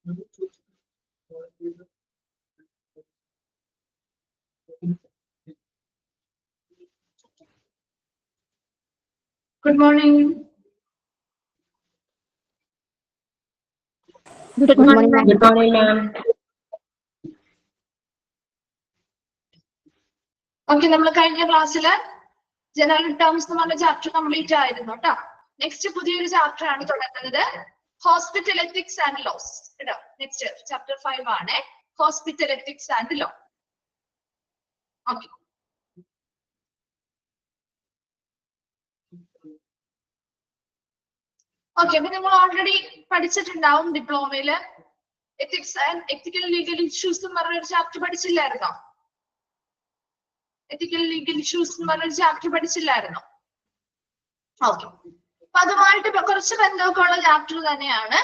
Good morning. Good morning, ma'am. Good morning, ma'am. Okay, നമ്മൾ കഴിഞ്ഞ ക്ലാസ്സിൽ ജനറൽ ടേംസ് എന്ന് പറഞ്ഞ ചാപ്റ്റർ കംപ്ലീറ്റ് ആയിരുന്നു കേട്ടോ. നെക്സ്റ്റ് പുതിയൊരു ചാപ്റ്റർ ആണ് തുടങ്ങുന്നത്, ഹോസ്പിറ്റൽ എത്തിക്സ് ആൻഡ് ലോസ് കേട്ടോ. നെക്സ്റ്റ് ചാപ്റ്റർ 5 ആണ് hospital ethics and law. Okay, okay. അപ്പൊ നിങ്ങൾ ഓൾറെഡി പഠിച്ചിട്ടുണ്ടാവും ഡിപ്ലോമയില് ethics and ethical legal issues എന്ന് പറഞ്ഞൊരു ചാപ്റ്റർ പഠിച്ചില്ലായിരുന്നോ? എത്തിക്കൽ ലീഗൽ ഇഷ്യൂസ് എന്ന് പറഞ്ഞൊരു ചാപ്റ്റർ പഠിച്ചില്ലായിരുന്നോ? ഓക്കെ, അപ്പൊ അതുമായിട്ട് കുറച്ച് ബന്ധമൊക്കെ ഉള്ള ചാപ്റ്റർ തന്നെയാണ്.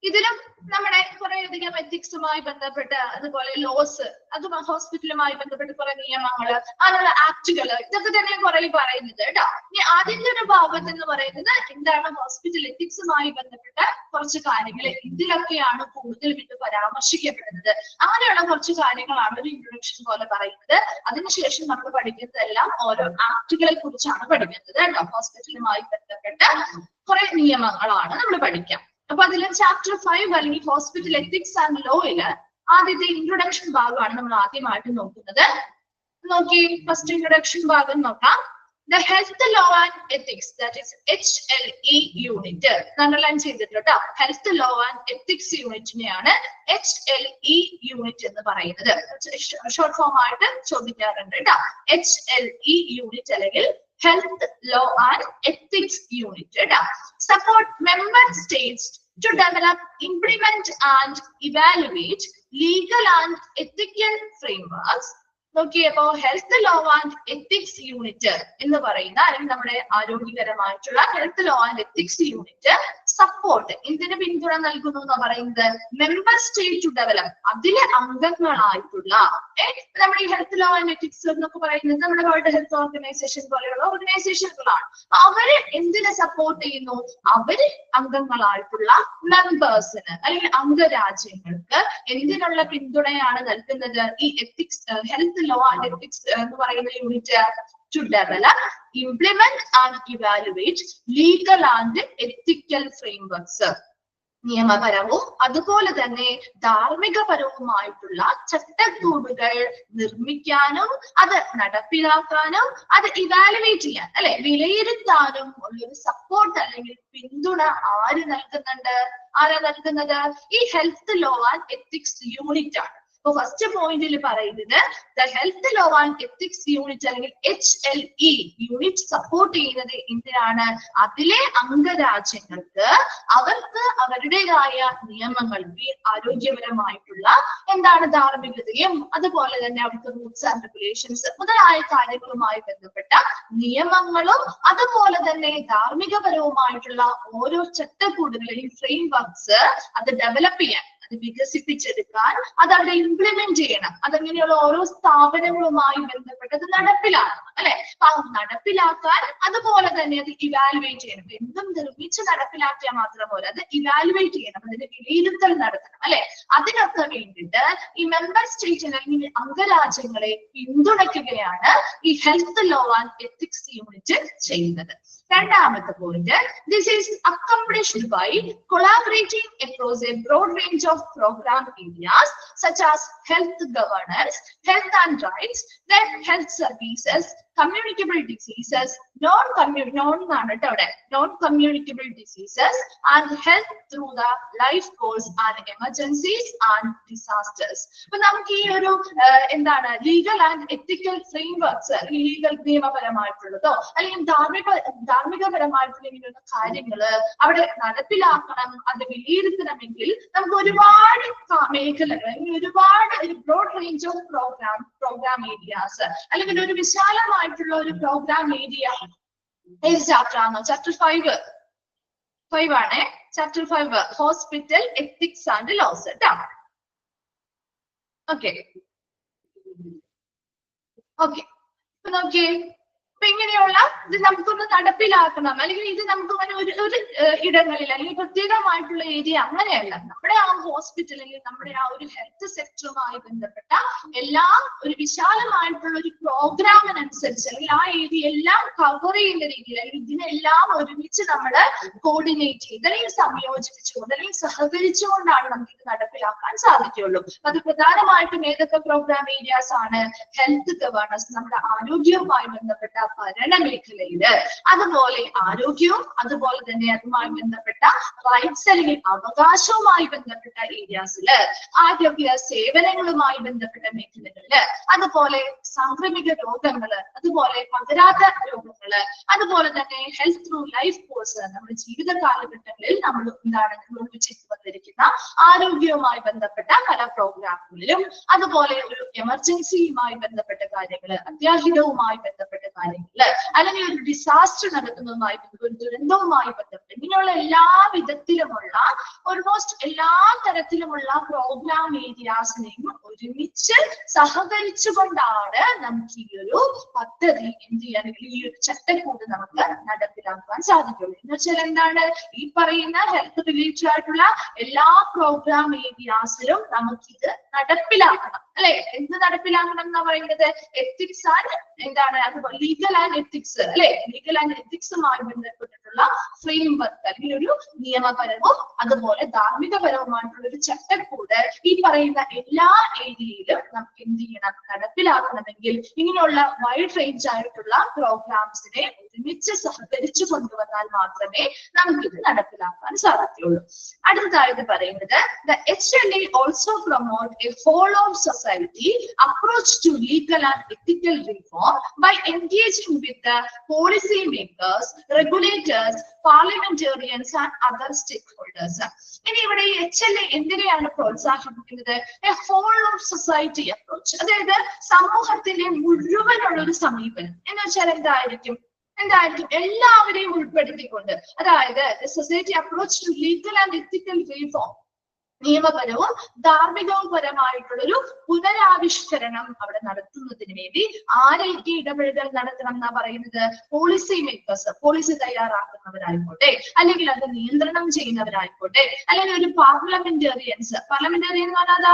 ഇതിലും നമ്മുടെ കുറെ അധികം എത്തിക്സുമായി ബന്ധപ്പെട്ട്, അതുപോലെ ലോസ്, അതും ഹോസ്പിറ്റലുമായി ബന്ധപ്പെട്ട് കുറെ നിയമങ്ങള്, അതിനുള്ള ആക്ടുകള്, ഇതൊക്കെ തന്നെ കുറെ പറയുന്നത് കേട്ടോ. ഇനി അതിന്റെ ഒരു ഭാഗത്ത് എന്ന് പറയുന്നത് എന്താണ്, ഹോസ്പിറ്റൽ എത്തിക്സുമായി ബന്ധപ്പെട്ട കുറച്ച് കാര്യങ്ങൾ, ഇതിലൊക്കെയാണ് കൂടുതൽ ഇത് പരാമർശിക്കപ്പെടുന്നത്. അങ്ങനെയുള്ള കുറച്ച് കാര്യങ്ങളാണ് ഒരു ഇൻട്രൊഡക്ഷൻ പോലെ പറയുന്നത്. അതിനുശേഷം നമ്മൾ പഠിക്കുന്നതെല്ലാം ഓരോ ആക്ടുകളെ കുറിച്ചാണ് പഠിക്കുന്നത് കേട്ടോ. ഹോസ്പിറ്റലുമായി ബന്ധപ്പെട്ട കുറെ നിയമങ്ങളാണ് നമ്മൾ പഠിക്കാം. അപ്പൊ അതിൽ ചാപ്റ്റർ 5 അല്ലെങ്കിൽ ഹോസ്പിറ്റൽ എത്തിക്സ് ആൻഡ് ലോയില് ആദ്യത്തെ ഇൻട്രൊഡക്ഷൻ ഭാഗമാണ് നമ്മൾ ആദ്യമായിട്ട് നോക്കുന്നത്. നോക്കി, ഫസ്റ്റ് ഇൻട്രൊഡക്ഷൻ ഭാഗം നോക്കാം. The Health Law and Ethics, that is HLE unit. Underline ചെയ്തിട്ടോ, ഹെൽത്ത് ലോ ആൻഡ് എത്തിക്സ് യൂണിറ്റിനെയാണ് HLE യൂണിറ്റ് എന്ന് പറയുന്നത്. ഷോർട്ട് ഫോം ആയിട്ട് ചോദിക്കാറുണ്ട് കേട്ടോ. HLE യൂണിറ്റ് അല്ലെങ്കിൽ health law and ethics unit. Support member states to develop, implement and evaluate legal and ethical frameworks. നോക്കി, അപ്പോ health law and ethics unit എന്ന് പറയുന്ന, അല്ലെങ്കിൽ നമ്മുടെ ആരോഗ്യകരമായിട്ടുള്ള health law and ethics unit support, എന്തിന് പിന്തുണ നൽകുന്നു എന്ന് പറയുന്നത്, മെമ്പർ സ്റ്റേറ്റ് ടു ഡെവലപ്പ്, അതിലെ അംഗങ്ങളായിട്ടുള്ള നമ്മുടെ ഈ ഹെൽത്ത് ലോ ആൻഡ് എത്തിക്സ് എന്നൊക്കെ പറയുന്നത് നമ്മുടെ വേൾഡ് ഹെൽത്ത് ഓർഗനൈസേഷൻ പോലെയുള്ള ഓർഗനൈസേഷനുകളാണ്. അവര് എന്തിനെ സപ്പോർട്ട് ചെയ്യുന്നു, അവര് അംഗങ്ങളായിട്ടുള്ള മെമ്പേഴ്സിന് അല്ലെങ്കിൽ അംഗരാജ്യങ്ങൾക്ക് എന്തിനുള്ള പിന്തുണയാണ് നൽകുന്നത്, ഈ ethics health law and ethics എന്ന് പറയുന്ന unit to develop, implement and evaluate legal and ethical frameworks. നിയമപരവും അതുപോലെ തന്നെ ധാർമ്മികപരവുമായിട്ടുള്ള ചട്ടക്കൂടുകൾ നിർമ്മിക്കാനും അത് നടപ്പിലാക്കാനും അത് ഇവാലുവേറ്റ് ചെയ്യാൻ, അല്ലെ, വിലയിരുത്താനും ഉള്ളൊരു സപ്പോർട്ട് അല്ലെങ്കിൽ പിന്തുണ ആര് നൽകുന്നുണ്ട്, ആരാ നൽകുന്നത്, ഈ health law and ethics unit ആണ്. അപ്പൊ ഫസ്റ്റ് പോയിന്റിൽ പറയുന്നത് the health law and ethics unit അല്ലെങ്കിൽ HLE യൂണിറ്റ് സപ്പോർട്ട് ചെയ്യുന്നത് എന്തിനാണ്, അതിലെ അംഗരാജ്യങ്ങൾക്ക് അവർക്ക് അവരുടേതായ നിയമങ്ങൾ, ആരോഗ്യപരമായിട്ടുള്ള എന്താണ് ധാർമ്മികതയും അതുപോലെ തന്നെ അവർക്ക് റൂൾസ് ആൻഡ് റെഗുലേഷൻസ് മുതലായ കാര്യങ്ങളുമായി ബന്ധപ്പെട്ട നിയമങ്ങളും അതുപോലെ തന്നെ ധാർമ്മികപരവുമായിട്ടുള്ള ഓരോ ചട്ടക്കൂടുകളിലും ഫ്രെയിം വർക്ക്സ് അത് ഡെവലപ്പ് ചെയ്യാൻ, അത് വികസിപ്പിച്ചെടുക്കാൻ, അത് അവിടെ ഇംപ്ലിമെന്റ് ചെയ്യണം. അതങ്ങനെയുള്ള ഓരോ സ്ഥാപനങ്ങളുമായി ബന്ധപ്പെട്ടത് നടപ്പിലാക്കണം, അല്ലെ. അപ്പൊ നടപ്പിലാക്കാൻ അതുപോലെ തന്നെ അത് ഇവാലുവേറ്റ് ചെയ്യണം. എന്തും നിർമ്മിച്ച് നടപ്പിലാക്കിയാൽ മാത്രം പോലെ അത് ഇവാലുവേറ്റ് ചെയ്യണം, അതിന്റെ വിലയിരുത്തൽ നടത്തണം, അല്ലെ. അതിനൊക്കെ വേണ്ടിയിട്ട് ഈ മെമ്പർ സ്റ്റേറ്റിന് അല്ലെങ്കിൽ അംഗരാജ്യങ്ങളെ പിന്തുണയ്ക്കുകയാണ് ഈ health law and ethics unit ചെയ്യുന്നത്. രണ്ടാമത്തെ point, this is accomplished by collaborating across a broad range of program areas such as health governance, health and rights, then health services, communicable diseases, non-communicable diseases, and health through the life course and emergencies and disasters. അപ്പൊ നമുക്ക് ഈ ഒരു എന്താണ് legal and ethical frameworks, legal നിയമപരമായിട്ടുള്ളതോ അല്ലെങ്കിൽ ധാർമ്മികപരമായിട്ടുള്ള ഇങ്ങനെയുള്ള കാര്യങ്ങള് അവിടെ നടപ്പിലാക്കണം, അത് വിലയിരുത്തണമെങ്കിൽ നമുക്ക് ഒരുപാട് മേഖലകൾ, ഒരുപാട് broad range of program areas, അല്ലെങ്കിൽ ഒരു വിശാലമായിട്ടുള്ള ഒരു പ്രോഗ്രാം ഏരിയ. ഏത് ചാപ്റ്റർ ആണോ? ചാപ്റ്റർ 5 ആണ്. Chapter 5 hospital ethics and laws കേട്ടോ. Okay, okay. നോക്കിയേ, അപ്പൊ ഇങ്ങനെയുള്ള ഇത് നമുക്കൊന്ന് നടപ്പിലാക്കണം, അല്ലെങ്കിൽ ഇത് നമുക്ക് അങ്ങനെ ഒരു ഇടങ്ങളിൽ അല്ലെങ്കിൽ പ്രത്യേകമായിട്ടുള്ള ഏരിയ അങ്ങനെയല്ല. നമ്മുടെ ആ ഹോസ്പിറ്റൽ അല്ലെങ്കിൽ നമ്മുടെ ആ ഒരു ഹെൽത്ത് സെക്ടറുമായി ബന്ധപ്പെട്ട എല്ലാം ഒരു വിശാലമായിട്ടുള്ള ഒരു പ്രോഗ്രാമിനനുസരിച്ച് അല്ലെങ്കിൽ ആ ഏരിയ എല്ലാം കവർ ചെയ്യുന്ന രീതിയിൽ അല്ലെങ്കിൽ ഇതിനെല്ലാം ഒരുമിച്ച് നമ്മൾ കോർഡിനേറ്റ് ചെയ്ത് അല്ലെങ്കിൽ സംയോജിപ്പിച്ചുകൊണ്ട് അല്ലെങ്കിൽ സഹകരിച്ചുകൊണ്ടാണ് നമുക്ക് ഇത് നടപ്പിലാക്കാൻ സാധിക്കുകയുള്ളൂ. അത് പ്രധാനമായിട്ടും ഏതൊക്കെ പ്രോഗ്രാം ഏരിയാസ് ആണ്? ഹെൽത്ത് ഗവേണൻസ്, നമ്മുടെ ആരോഗ്യവുമായി ബന്ധപ്പെട്ട ഭരണമേഖലയില്, അതുപോലെ ആരോഗ്യവും അതുപോലെ തന്നെ അതുമായി ബന്ധപ്പെട്ട റൈറ്റ്സ് അല്ലെങ്കിൽ അവകാശവുമായി ബന്ധപ്പെട്ട ഏരിയാസില്, ആരോഗ്യ സേവനങ്ങളുമായി ബന്ധപ്പെട്ട മേഖലകളില്, അതുപോലെ സാംക്രമിക രോഗങ്ങള്, അതുപോലെ പകരാത്ത രോഗങ്ങള്, അതുപോലെ തന്നെ ഹെൽത്ത് ത്രൂ ലൈഫ് കോഴ്സ്, നമ്മുടെ ജീവിത കാലഘട്ടങ്ങളിൽ നമ്മൾ എന്താണ് നിർമ്മിച്ചിട്ട് വന്നിരിക്കുന്ന ആരോഗ്യവുമായി ബന്ധപ്പെട്ട പല പ്രോഗ്രാമുകളിലും, അതുപോലെ ഒരു എമർജൻസിയുമായി ബന്ധപ്പെട്ട കാര്യങ്ങള്, അത്യാഹിതവുമായി ബന്ധപ്പെട്ട കാര്യങ്ങള്, അല്ലെങ്കിൽ ഒരു ഡിസാസ്റ്റർ നടത്തുന്നതുമായി ഒരു ദുരന്തവുമായി ബന്ധപ്പെട്ട് ഇങ്ങനെയുള്ള എല്ലാ വിധത്തിലുമുള്ള ഓൾമോസ്റ്റ് എല്ലാ തരത്തിലുമുള്ള പ്രോഗ്രാം ഏരിയാസിനെയും ഒരുമിച്ച് സഹകരിച്ചുകൊണ്ടാണ് നമുക്ക് ഈ ഒരു പദ്ധതി എന്ത് ചെയ്യാൻ, ഈ ഒരു ചട്ടക്കൂട് നമുക്ക് നടപ്പിലാക്കാൻ സാധിക്കുള്ളൂ. എന്ന് വെച്ചാൽ എന്താണ്? ഈ പറയുന്ന ഹെൽത്ത് റിലേറ്റഡ് ആയിട്ടുള്ള എല്ലാ പ്രോഗ്രാം ഏരിയാസിലും നമുക്കിത് നടപ്പിലാക്കണം, അല്ലെ? എന്ത് നടപ്പിലാക്കണം എന്നാ പറയുന്നത്? എത്തിക്സ് ആൻഡ് എന്താണ്, അതുപോലെ ലീഗൽ ആൻഡ് എത്തിക്സ്, അല്ലെ? ലീഗൽ ആൻഡ് എത്തിക്സുമായി ബന്ധപ്പെട്ടിട്ടുള്ള ഫ്രെയിം വർക്ക് അല്ലെങ്കിൽ ഒരു നിയമപരവും അതുപോലെ ധാർമ്മികപരവുമായിട്ടുള്ള ഒരു ചട്ടക്കൂട് ഈ പറയുന്ന എല്ലാ ഏരിയയിലും നമുക്ക് എന്ത് ചെയ്യണം? നടപ്പിലാക്കണമെങ്കിൽ ഇങ്ങനെയുള്ള വൈഡ് റേഞ്ച് ആയിട്ടുള്ള പ്രോഗ്രാംസിനെ ഒരുമിച്ച് സഹകരിച്ചു കൊണ്ടുവന്നാൽ മാത്രമേ നമുക്കിത് നടപ്പിലാക്കാൻ സാധിക്കുകയുള്ളൂ. അടുത്തതായിട്ട് പറയുന്നത് the HLA also promote a whole of society approach to legal and ethical reform by engaging with the policy makers, regulators, parliamentarians and other stakeholders. ഇനി ഇവിടെ ഈ HLA എന്തിനെയാണ് പ്രോത്സാഹിപ്പിക്കുന്നത്? A whole of society approach, അതായത് സമൂഹത്തിന്റെ മുഴുവനുള്ള ഒരു സമീപനം. എന്ന് വെച്ചാൽ എന്തായിരിക്കും? എല്ലാവരെയും ഉൾപ്പെടുത്തിക്കൊണ്ട്, അതായത് society approach to legal and ethical reform, നിയമപരവും ധാർമ്മികവും പരമായിട്ടുള്ള ഒരു പുനരാവിഷ്കരണം അവിടെ നടത്തുന്നതിന് വേണ്ടി ആരൊക്കെ ഇടപെടൽ നടത്തണം എന്നാ പറയുന്നത്? പോളിസി മേക്കേഴ്സ്, പോളിസി തയ്യാറാക്കുന്നവരായിക്കോട്ടെ, അല്ലെങ്കിൽ അത് നിയന്ത്രണം ചെയ്യുന്നവരായിക്കോട്ടെ, അല്ലെങ്കിൽ ഒരു പാർലമെന്റേറിയൻസ്, പാർലമെന്റേറിയൻ എന്ന് പറഞ്ഞാൽ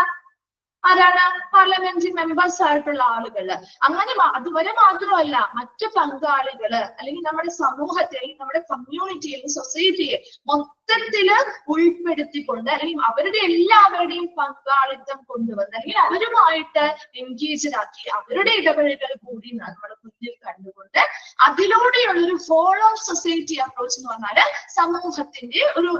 ആരാണ്? പാർലമെന്ററി മെമ്പേഴ്സ് ആയിട്ടുള്ള ആളുകള്. അങ്ങനെ അതുവരെ മാത്രമല്ല, മറ്റു പങ്കാളികള് അല്ലെങ്കിൽ നമ്മുടെ സമൂഹത്തെ, നമ്മുടെ കമ്മ്യൂണിറ്റിയെ, സൊസൈറ്റിയെ മൊത്തത്തില് ഉൾപ്പെടുത്തിക്കൊണ്ട് അല്ലെങ്കിൽ അവരുടെ എല്ലാവരുടെയും പങ്കാളിത്തം കൊണ്ടുവന്ന് അല്ലെങ്കിൽ അവരുമായിട്ട് എൻഗേജ്ഡ് ആക്കി അവരുടെ ഇടപെടലുകൾ കൂടി നമ്മൾ മുന്നിൽ കണ്ടുകൊണ്ട് അതിലൂടെയുള്ള ഒരു ഹോൾ ഓഫ് സൊസൈറ്റി അപ്രോച്ച് എന്ന് പറഞ്ഞാല് സമൂഹത്തിന്റെ ഒരു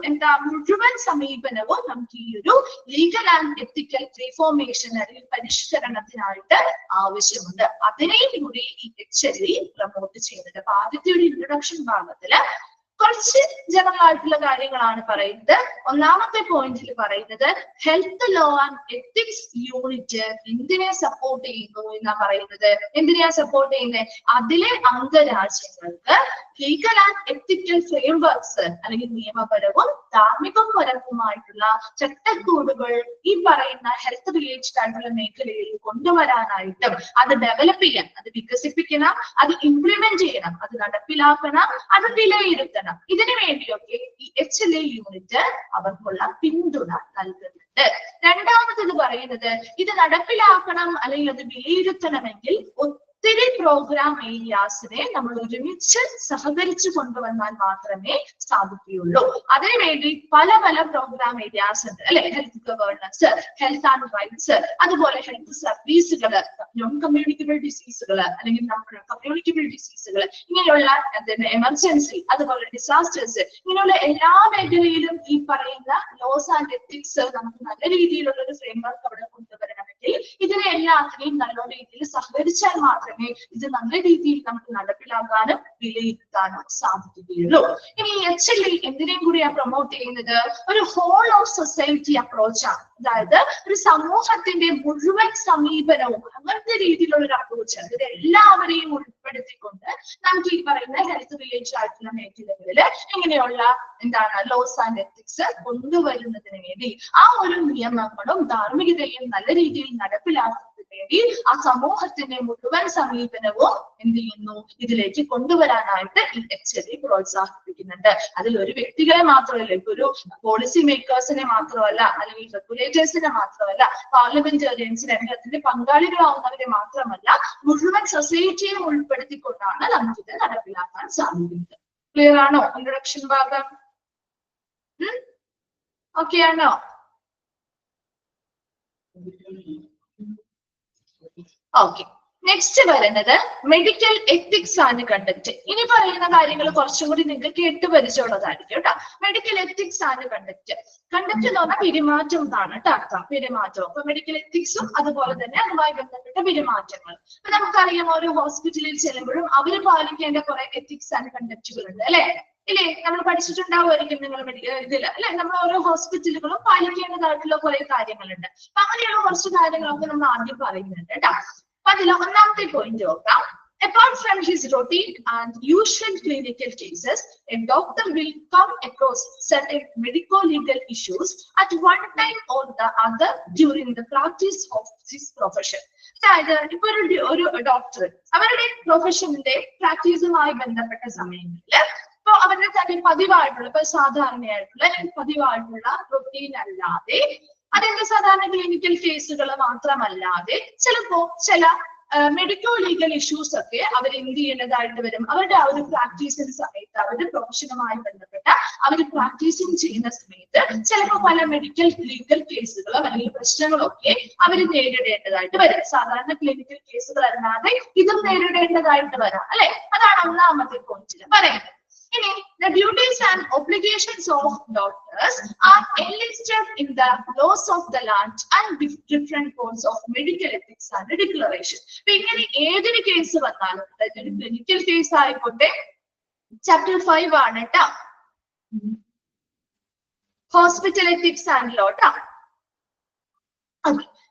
മുഴുവൻ സമീപനവും നമുക്ക് ഈ ഒരു ലീഗൽ ആൻഡ് എത്തിക്കൽ റിഫോർമേഷൻ അല്ലെങ്കിൽ പരിഷ്കരണത്തിനായിട്ട് ആവശ്യമുണ്ട്. അതിനെയും കൂടി ഈ HLA പ്രൊമോട്ട് ചെയ്യുന്നുണ്ട്. അപ്പൊ ആദ്യത്തെ ഒരു ഇൻട്രൊഡക്ഷൻ ഭാഗത്തില് കുറച്ച് ജനറൽ ആയിട്ടുള്ള കാര്യങ്ങളാണ് പറയുന്നത്. ഒന്നാമത്തെ പോയിന്റിൽ പറയുന്നത് health law and ethics unit എന്തിനെ സപ്പോർട്ട് ചെയ്യുന്നു എന്നാ പറയുന്നത്. എന്തിനെയാ സപ്പോർട്ട് ചെയ്യുന്നത്? അതിലെ അംഗരാജ്യങ്ങൾക്ക് ലീഗൽ ആൻഡ് എത്തിക്കൽ ഫ്രെയിംവർക്സ് അല്ലെങ്കിൽ നിയമപരവും ധാർമ്മികപരവുമായിട്ടുള്ള ചട്ടക്കൂടുകൾ ഈ പറയുന്ന ഹെൽത്ത് റിലേറ്റഡ് ആയിട്ടുള്ള മേഖലയിൽ കൊണ്ടുവരാനായിട്ടും അത് ഡെവലപ്പ് ചെയ്യാൻ, അത് വികസിപ്പിക്കണം, അത് ഇംപ്ലിമെന്റ് ചെയ്യണം, അത് നടപ്പിലാക്കണം, അത് വിലയിരുത്തണം. ഇതിനു വേണ്ടിയൊക്കെ ഈ HLA യൂണിറ്റ് അവർക്കുള്ള പിന്തുണ നൽകുന്നുണ്ട്. രണ്ടാമത്തത് പറയുന്നത് ഇത് നടപ്പിലാക്കണം അല്ലെങ്കിൽ അത് വിലയിരുത്തണമെങ്കിൽ ഒത്തിരി പ്രോഗ്രാം ഏരിയാസിനെ നമ്മൾ ഒരുമിച്ച് സഹകരിച്ചു കൊണ്ടുവന്നാൽ മാത്രമേ സാധിക്കുകയുള്ളൂ. അതിനുവേണ്ടി പല പല പ്രോഗ്രാം ഏരിയാസ് ഉണ്ട്, അല്ലെ? Health governance, health and rights, അതുപോലെ ഹെൽത്ത് സർവീസുകൾ, നോൺ കമ്മ്യൂണിക്കബിൾ ഡിസീസുകൾ അല്ലെങ്കിൽ നമ്മുടെ കമ്മ്യൂണിക്കബിൾ ഡിസീസുകൾ, ഇങ്ങനെയുള്ള എമർജൻസി, അതുപോലെ ഡിസാസ്റ്റേഴ്സ്, ഇങ്ങനെയുള്ള എല്ലാ മേഖലയിലും ഈ പറയുന്ന ലോസ് ആൻഡ് എത്തിക്സ് നമുക്ക് നല്ല രീതിയിലുള്ള ഒരു ഫ്രെയിംവർക്ക് അവിടെ കൊണ്ടുവരണമെങ്കിൽ ഇതിനെ എല്ലാത്തിനെയും നല്ല രീതിയിൽ സഹകരിച്ചാൽ മാത്രമേ ഇത് നല്ല രീതിയിൽ നമുക്ക് നടപ്പിലാക്കാനും വിലയിരുത്താനും സാധിക്കുകയുള്ളൂ. ഇനി HLA എന്തിനേയും കൂടിയാ പ്രൊമോട്ട് ചെയ്യുന്നത്? ഒരു ഹോൾ ഓഫ് സൊസൈറ്റി അപ്രോച്ചാണ്. അതായത് ഒരു സമൂഹത്തിന്റെ മുഴുവൻ സമീപനവും അങ്ങനത്തെ രീതിയിലുള്ള ഒരു അപ്രോച്ച്, അത് എല്ലാവരെയും ഉൾപ്പെടുത്തിക്കൊണ്ട് നമുക്ക് ഈ പറയുന്ന ഹെൽത്ത് റിലേറ്റഡ് ആയിട്ടുള്ള മേഖലകളിൽ ഇങ്ങനെയുള്ള ലോസ് ആൻഡ് എത്തിക്സ് കൊണ്ടുവരുന്നതിന് വേണ്ടി ആ ഒരു നിയമങ്ങളും ധാർമ്മികതയും നല്ല രീതിയിൽ നടപ്പിലാക്കുന്നതിന് വേണ്ടി ആ സമൂഹത്തിന്റെ മുഴുവൻ സമീപനവും എന്ത് ചെയ്യുന്നു, ഇതിലേക്ക് കൊണ്ടുവരാനായിട്ട് ഈ HLE പ്രോത്സാഹിപ്പിക്കുന്നുണ്ട്. അതിൽ ഒരു വ്യക്തികളെ മാത്രമല്ല, ഇപ്പൊ ഒരു പോളിസി മേക്കേഴ്സിനെ മാത്രമല്ല, അല്ലെങ്കിൽ റെഗുലേറ്റേഴ്സിനെ മാത്രമല്ല, പാർലമെന്റേറിയൻസിനെ അതിന്റെ പങ്കാളികളാവുന്നവരെ മാത്രമല്ല, മുഴുവൻ സൊസൈറ്റിയെ ഉൾപ്പെടുത്തിക്കൊണ്ടാണ് നമുക്കിത് നടപ്പിലാക്കാൻ സാധിക്കുന്നത്. ക്ലിയർ ആണോ ഇൻട്രൊഡക്ഷൻ ഭാഗം? ഓക്കെ ആണോ? ഓക്കെ, നെക്സ്റ്റ് വരുന്നത് മെഡിക്കൽ എത്തിക്സ് ആൻഡ് കണ്ടക്ട്. ഇനി പറയുന്ന കാര്യങ്ങൾ കുറച്ചും കൂടി നിങ്ങൾക്ക് കേട്ട് പരിചയമുള്ളതായിരിക്കും കേട്ടോ. Medical ethics and conduct. Conduct എന്ന് പറഞ്ഞാൽ പെരുമാറ്റം എന്നാണ് കേട്ടോ അർത്ഥം, പെരുമാറ്റം. അപ്പൊ മെഡിക്കൽ എത്തിക്സും അതുപോലെ തന്നെ അതുമായി ബന്ധപ്പെട്ട പെരുമാറ്റങ്ങൾ. അപ്പൊ നമുക്കറിയാം, ഓരോ ഹോസ്പിറ്റലിൽ ചെല്ലുമ്പോഴും അവർ പാലിക്കേണ്ട കുറെ എത്തിക്സ് ആൻഡ് കണ്ടക്റ്റുകൾ ഉണ്ട് അല്ലെ? ഇല്ലേ, നമ്മൾ പഠിച്ചിട്ടുണ്ടാവുമായിരിക്കും നിങ്ങൾ ഇതിൽ അല്ലെ? നമ്മൾ ഓരോ ഹോസ്പിറ്റലുകളും പാലിക്കേണ്ടതായിട്ടുള്ള കുറെ കാര്യങ്ങളുണ്ട്. അപ്പൊ അങ്ങനെയുള്ള കുറച്ച് കാര്യങ്ങളൊക്കെ നമ്മൾ ആദ്യം പറയുന്നുണ്ട് കേട്ടോ. അപ്പൊ അതിൽ ഒന്നാമത്തെ പോയിന്റ് നോക്കാം. Apart from his routine and usual clinical cases, a doctor will come across certain medico-legal issues at one time or the other during the practice of his profession. അതായത് ഇപ്പൊ ഒരു ഡോക്ടർ അവരുടെ പ്രൊഫഷന്റെ പ്രാക്ടീസുമായി ബന്ധപ്പെട്ട സമയങ്ങളിൽ ഇപ്പൊ അവരുടെ തന്നെ പതിവായിട്ടുള്ള, ഇപ്പൊ സാധാരണയായിട്ടുള്ള പതിവായിട്ടുള്ള റൊട്ടീൻ അല്ലാതെ, അതായത് സാധാരണ ക്ലിനിക്കൽ കേസുകൾ മാത്രമല്ലാതെ ചിലപ്പോ ചില മെഡിക്കോ ലീഗൽ ഇഷ്യൂസ് ഒക്കെ അവർ എന്ത് ചെയ്യേണ്ടതായിട്ട് വരും. അവരുടെ ആ ഒരു പ്രാക്ടീസിന്റെ സമയത്ത്, അവരുടെ പ്രൊഫഷനുമായി ബന്ധപ്പെട്ട അവർ പ്രാക്ടീസിങ് ചെയ്യുന്ന സമയത്ത് ചിലപ്പോൾ പല മെഡിക്കൽ ലീഗൽ കേസുകളോ അല്ലെങ്കിൽ പ്രശ്നങ്ങളൊക്കെ അവർ നേരിടേണ്ടതായിട്ട് വരും. സാധാരണ ക്ലിനിക്കൽ കേസുകൾ അല്ലാതെ ഇതും നേരിടേണ്ടതായിട്ട് വരാം അല്ലെ? അതാണ് ഒന്നാമത്തെ പോയിന്റിൽ പറയുന്നത്. ഇനി the duties and obligations of doctors are enlisted in the laws of the land and different codes of medical ethics and declaration. ഇപ്പൊ ഇങ്ങനെ ഏതൊരു കേസ് വന്നാലും, അതായത് ഒരു ക്ലിനിക്കൽ കേസ് ആയിക്കോട്ടെ, ചാപ്റ്റർ 5 ആണ് കേട്ടോ, ഹോസ്പിറ്റൽ എത്തിക്സ് ആൻഡ് ലോ ട്ടോ.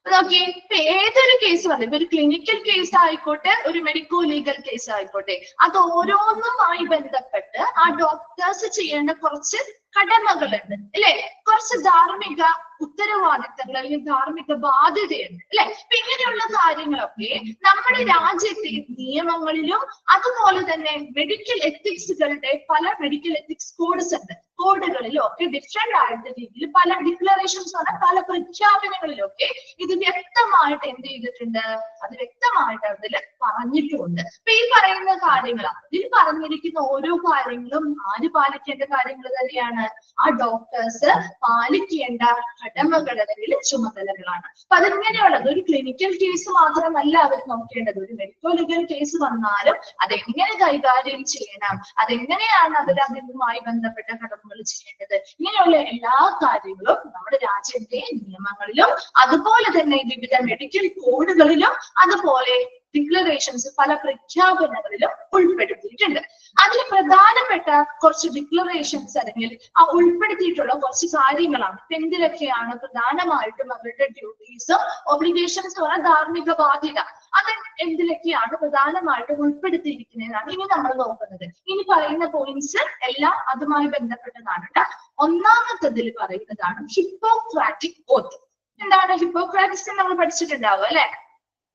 നോക്കിയേ, ഇപ്പൊ ഏതൊരു കേസ് വന്നു, ഇപ്പൊ ഒരു ക്ലിനിക്കൽ കേസ് ആയിക്കോട്ടെ, ഒരു മെഡിക്കോ ലീഗൽ കേസ് ആയിക്കോട്ടെ, അത് ഓരോന്നുമായി ബന്ധപ്പെട്ട് ആ ഡോക്ടേഴ്സ് ചെയ്യേണ്ട കുറച്ച് കടമകളുണ്ട് അല്ലെ? കുറച്ച് ധാർമ്മിക ഉത്തരവാദിത്തങ്ങൾ അല്ലെങ്കിൽ ധാർമ്മിക ബാധ്യതയുണ്ട് അല്ലെ? അപ്പൊ ഇങ്ങനെയുള്ള കാര്യങ്ങളൊക്കെ നമ്മുടെ രാജ്യത്തെ നിയമങ്ങളിലും അതുപോലെ തന്നെ മെഡിക്കൽ എത്തിക്സുകളുടെ പല മെഡിക്കൽ എത്തിക്സ് കോഡ്സ് ഉണ്ട്. കോഡുകളിലും ഒക്കെ ഡിഫറെന്റ് ആയിട്ട് രീതിയിൽ പല ഡിക്ലറേഷൻസ് ആണ്, പല പ്രഖ്യാപനങ്ങളിലും ഒക്കെ ഇത് വ്യക്തമായിട്ട് എന്ത് ചെയ്തിട്ടുണ്ട്, അത് വ്യക്തമായിട്ട് അതിൽ പറഞ്ഞിട്ടുമുണ്ട്. അപ്പൊ ഈ പറയുന്ന കാര്യങ്ങളാണ്, ഇതിൽ പറഞ്ഞിരിക്കുന്ന ഓരോ കാര്യങ്ങളും ആര് പാലിക്കേണ്ട കാര്യങ്ങൾ തന്നെയാണ്, ആ ഡോക്ടേഴ്സ് പാലിക്കേണ്ട കടമകളുടെ ചുമതലകളാണ്. അപ്പൊ അതിങ്ങനെയുള്ളത് ഒരു ക്ലിനിക്കൽ കേസ് മാത്രമല്ല അവർ നോക്കേണ്ടത്. ഒരു മെഡിക്കോ ലീഗൽ കേസ് വന്നാലും അതെങ്ങനെ കൈകാര്യം ചെയ്യണം, അതെങ്ങനെയാണ് അതിനുമായി ബന്ധപ്പെട്ട കടമകൾ ചെയ്യേണ്ടത്, ഇങ്ങനെയുള്ള എല്ലാ കാര്യങ്ങളും നമ്മുടെ രാജ്യത്തെ നിയമങ്ങളിലും അതുപോലെ തന്നെ വിവിധ മെഡിക്കൽ കോഡുകളിലും അതുപോലെ ഡിക്ലറേഷൻസ് പല പ്രഖ്യാപനങ്ങളിലും ഉൾപ്പെടുത്തിയിട്ടുണ്ട്. അതിൽ പ്രധാനപ്പെട്ട കുറച്ച് ഡിക്ലറേഷൻസ് അല്ലെങ്കിൽ ആ ഉൾപ്പെടുത്തിയിട്ടുള്ള കുറച്ച് കാര്യങ്ങളാണ്. എന്തിനൊക്കെയാണ് പ്രധാനമായിട്ടും അവരുടെ ഡ്യൂട്ടീസും ഒബ്ലിഗേഷൻസും ധാർമ്മിക ബാധ്യത, അത് എന്തിലൊക്കെയാണ് പ്രധാനമായിട്ടും ഉൾപ്പെടുത്തിയിരിക്കുന്നതാണ് ഇനി നമ്മൾ നോക്കുന്നത്. ഇനി പറയുന്ന പോയിന്റ്സ് എല്ലാം അതുമായി ബന്ധപ്പെട്ടതാണ് കേട്ടോ. ഒന്നാമത്തതിൽ പറയുന്നതാണ് ഹിപ്പോക്രാറ്റിക് ഓത്ത്. എന്താണ് ഹിപ്പോക്രാറ്റിസ്? നമ്മൾ പഠിച്ചിട്ടുണ്ടാവും അല്ലെ?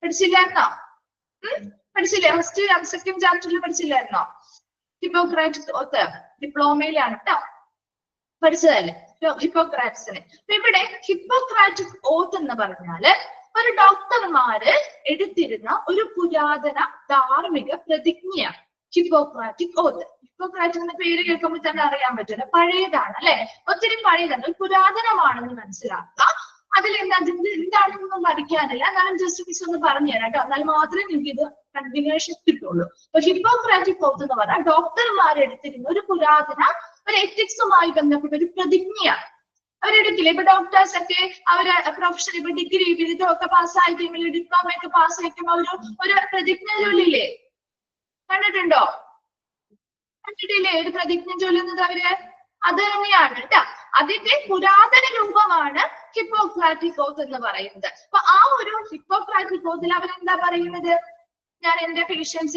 പഠിച്ചില്ലായിരുന്നോ? പഠിച്ചില്ലേ? ഫസ്റ്റ് സെക്കൻഡ് ചാപ്റ്ററിൽ പഠിച്ചില്ലായിരുന്നോ? ഹിപ്പോക്രാറ്റിക് ഓത്ത് ഡിപ്ലോമയിലാണ് കേട്ടോ പഠിച്ചതല്ലേ ഹിപ്പോക്രാറ്റ്സിനെ. ഇവിടെ ഹിപ്പോക്രാറ്റിക് ഓത്ത് എന്ന് പറഞ്ഞാല് ഒരു ഡോക്ടർമാര് എടുത്തിരുന്ന ഒരു പുരാതന ധാർമ്മിക പ്രതിജ്ഞയാണ് ഹിപ്പോക്രാറ്റിക് ഓത്ത്. ഹിപ്പോക്രാറ്റ് എന്ന പേര് കേൾക്കുമ്പോൾ തന്നെ അറിയാൻ പറ്റില്ല, പഴയതാണ് അല്ലെ? ഒത്തിരി പഴയതാണ്, പുരാതനമാണെന്ന് മനസ്സിലാക്കുക. എന്താണെന്നൊന്നും പഠിക്കാനില്ല, എന്നാലും ജസ്റ്റ് മിസ് ഒന്ന് പറഞ്ഞു തരാം കേട്ടോ, എന്നാൽ മാത്രമേ നിങ്ങൾക്ക് ഇത് കണ്ടിന്യൂഷൻ കിട്ടുള്ളൂ. അപ്പൊ ഹിപ്പോക്രാറ്റിക് ഓത്ത് എന്ന് പറഞ്ഞാൽ ഡോക്ടർമാർ എടുത്തിരുന്ന ഒരു പുരാതന ഒരു എത്തിക്സുമായി ബന്ധപ്പെട്ട ഒരു പ്രതിജ്ഞയാണ്. അവരെടുക്കില്ല. ഇപ്പൊ ഡോക്ടേഴ്സ് ഒക്കെ അവര് പ്രൊഫഷണൽ ഇപ്പൊ ഡിഗ്രി ബിരുദം ഒക്കെ പാസ്സായി കഴിയുമ്പോൾ ഡിപ്ലോമ ഒക്കെ പാസ്സായിക്കുമ്പോൾ ഒരു പ്രതിജ്ഞ ചൊല്ലില്ലേ? കണ്ടിട്ടുണ്ടോ? കണ്ടിട്ടില്ലേ ഒരു പ്രതിജ്ഞ ചൊല്ലുന്നത് അവര്? അത് തന്നെയാണ് കേട്ടോ. അതിന്റെ പുരാതന രൂപമാണ് ഹിപ്പോക്രാറ്റിക് ഓത്ത് എന്ന് പറയുന്നത്. അപ്പൊ ആ ഒരു ഹിപ്പോക്രാറ്റിക് ഓത്തിൽ അവരെന്താ പറയുന്നത്? ഞാൻ എന്റെ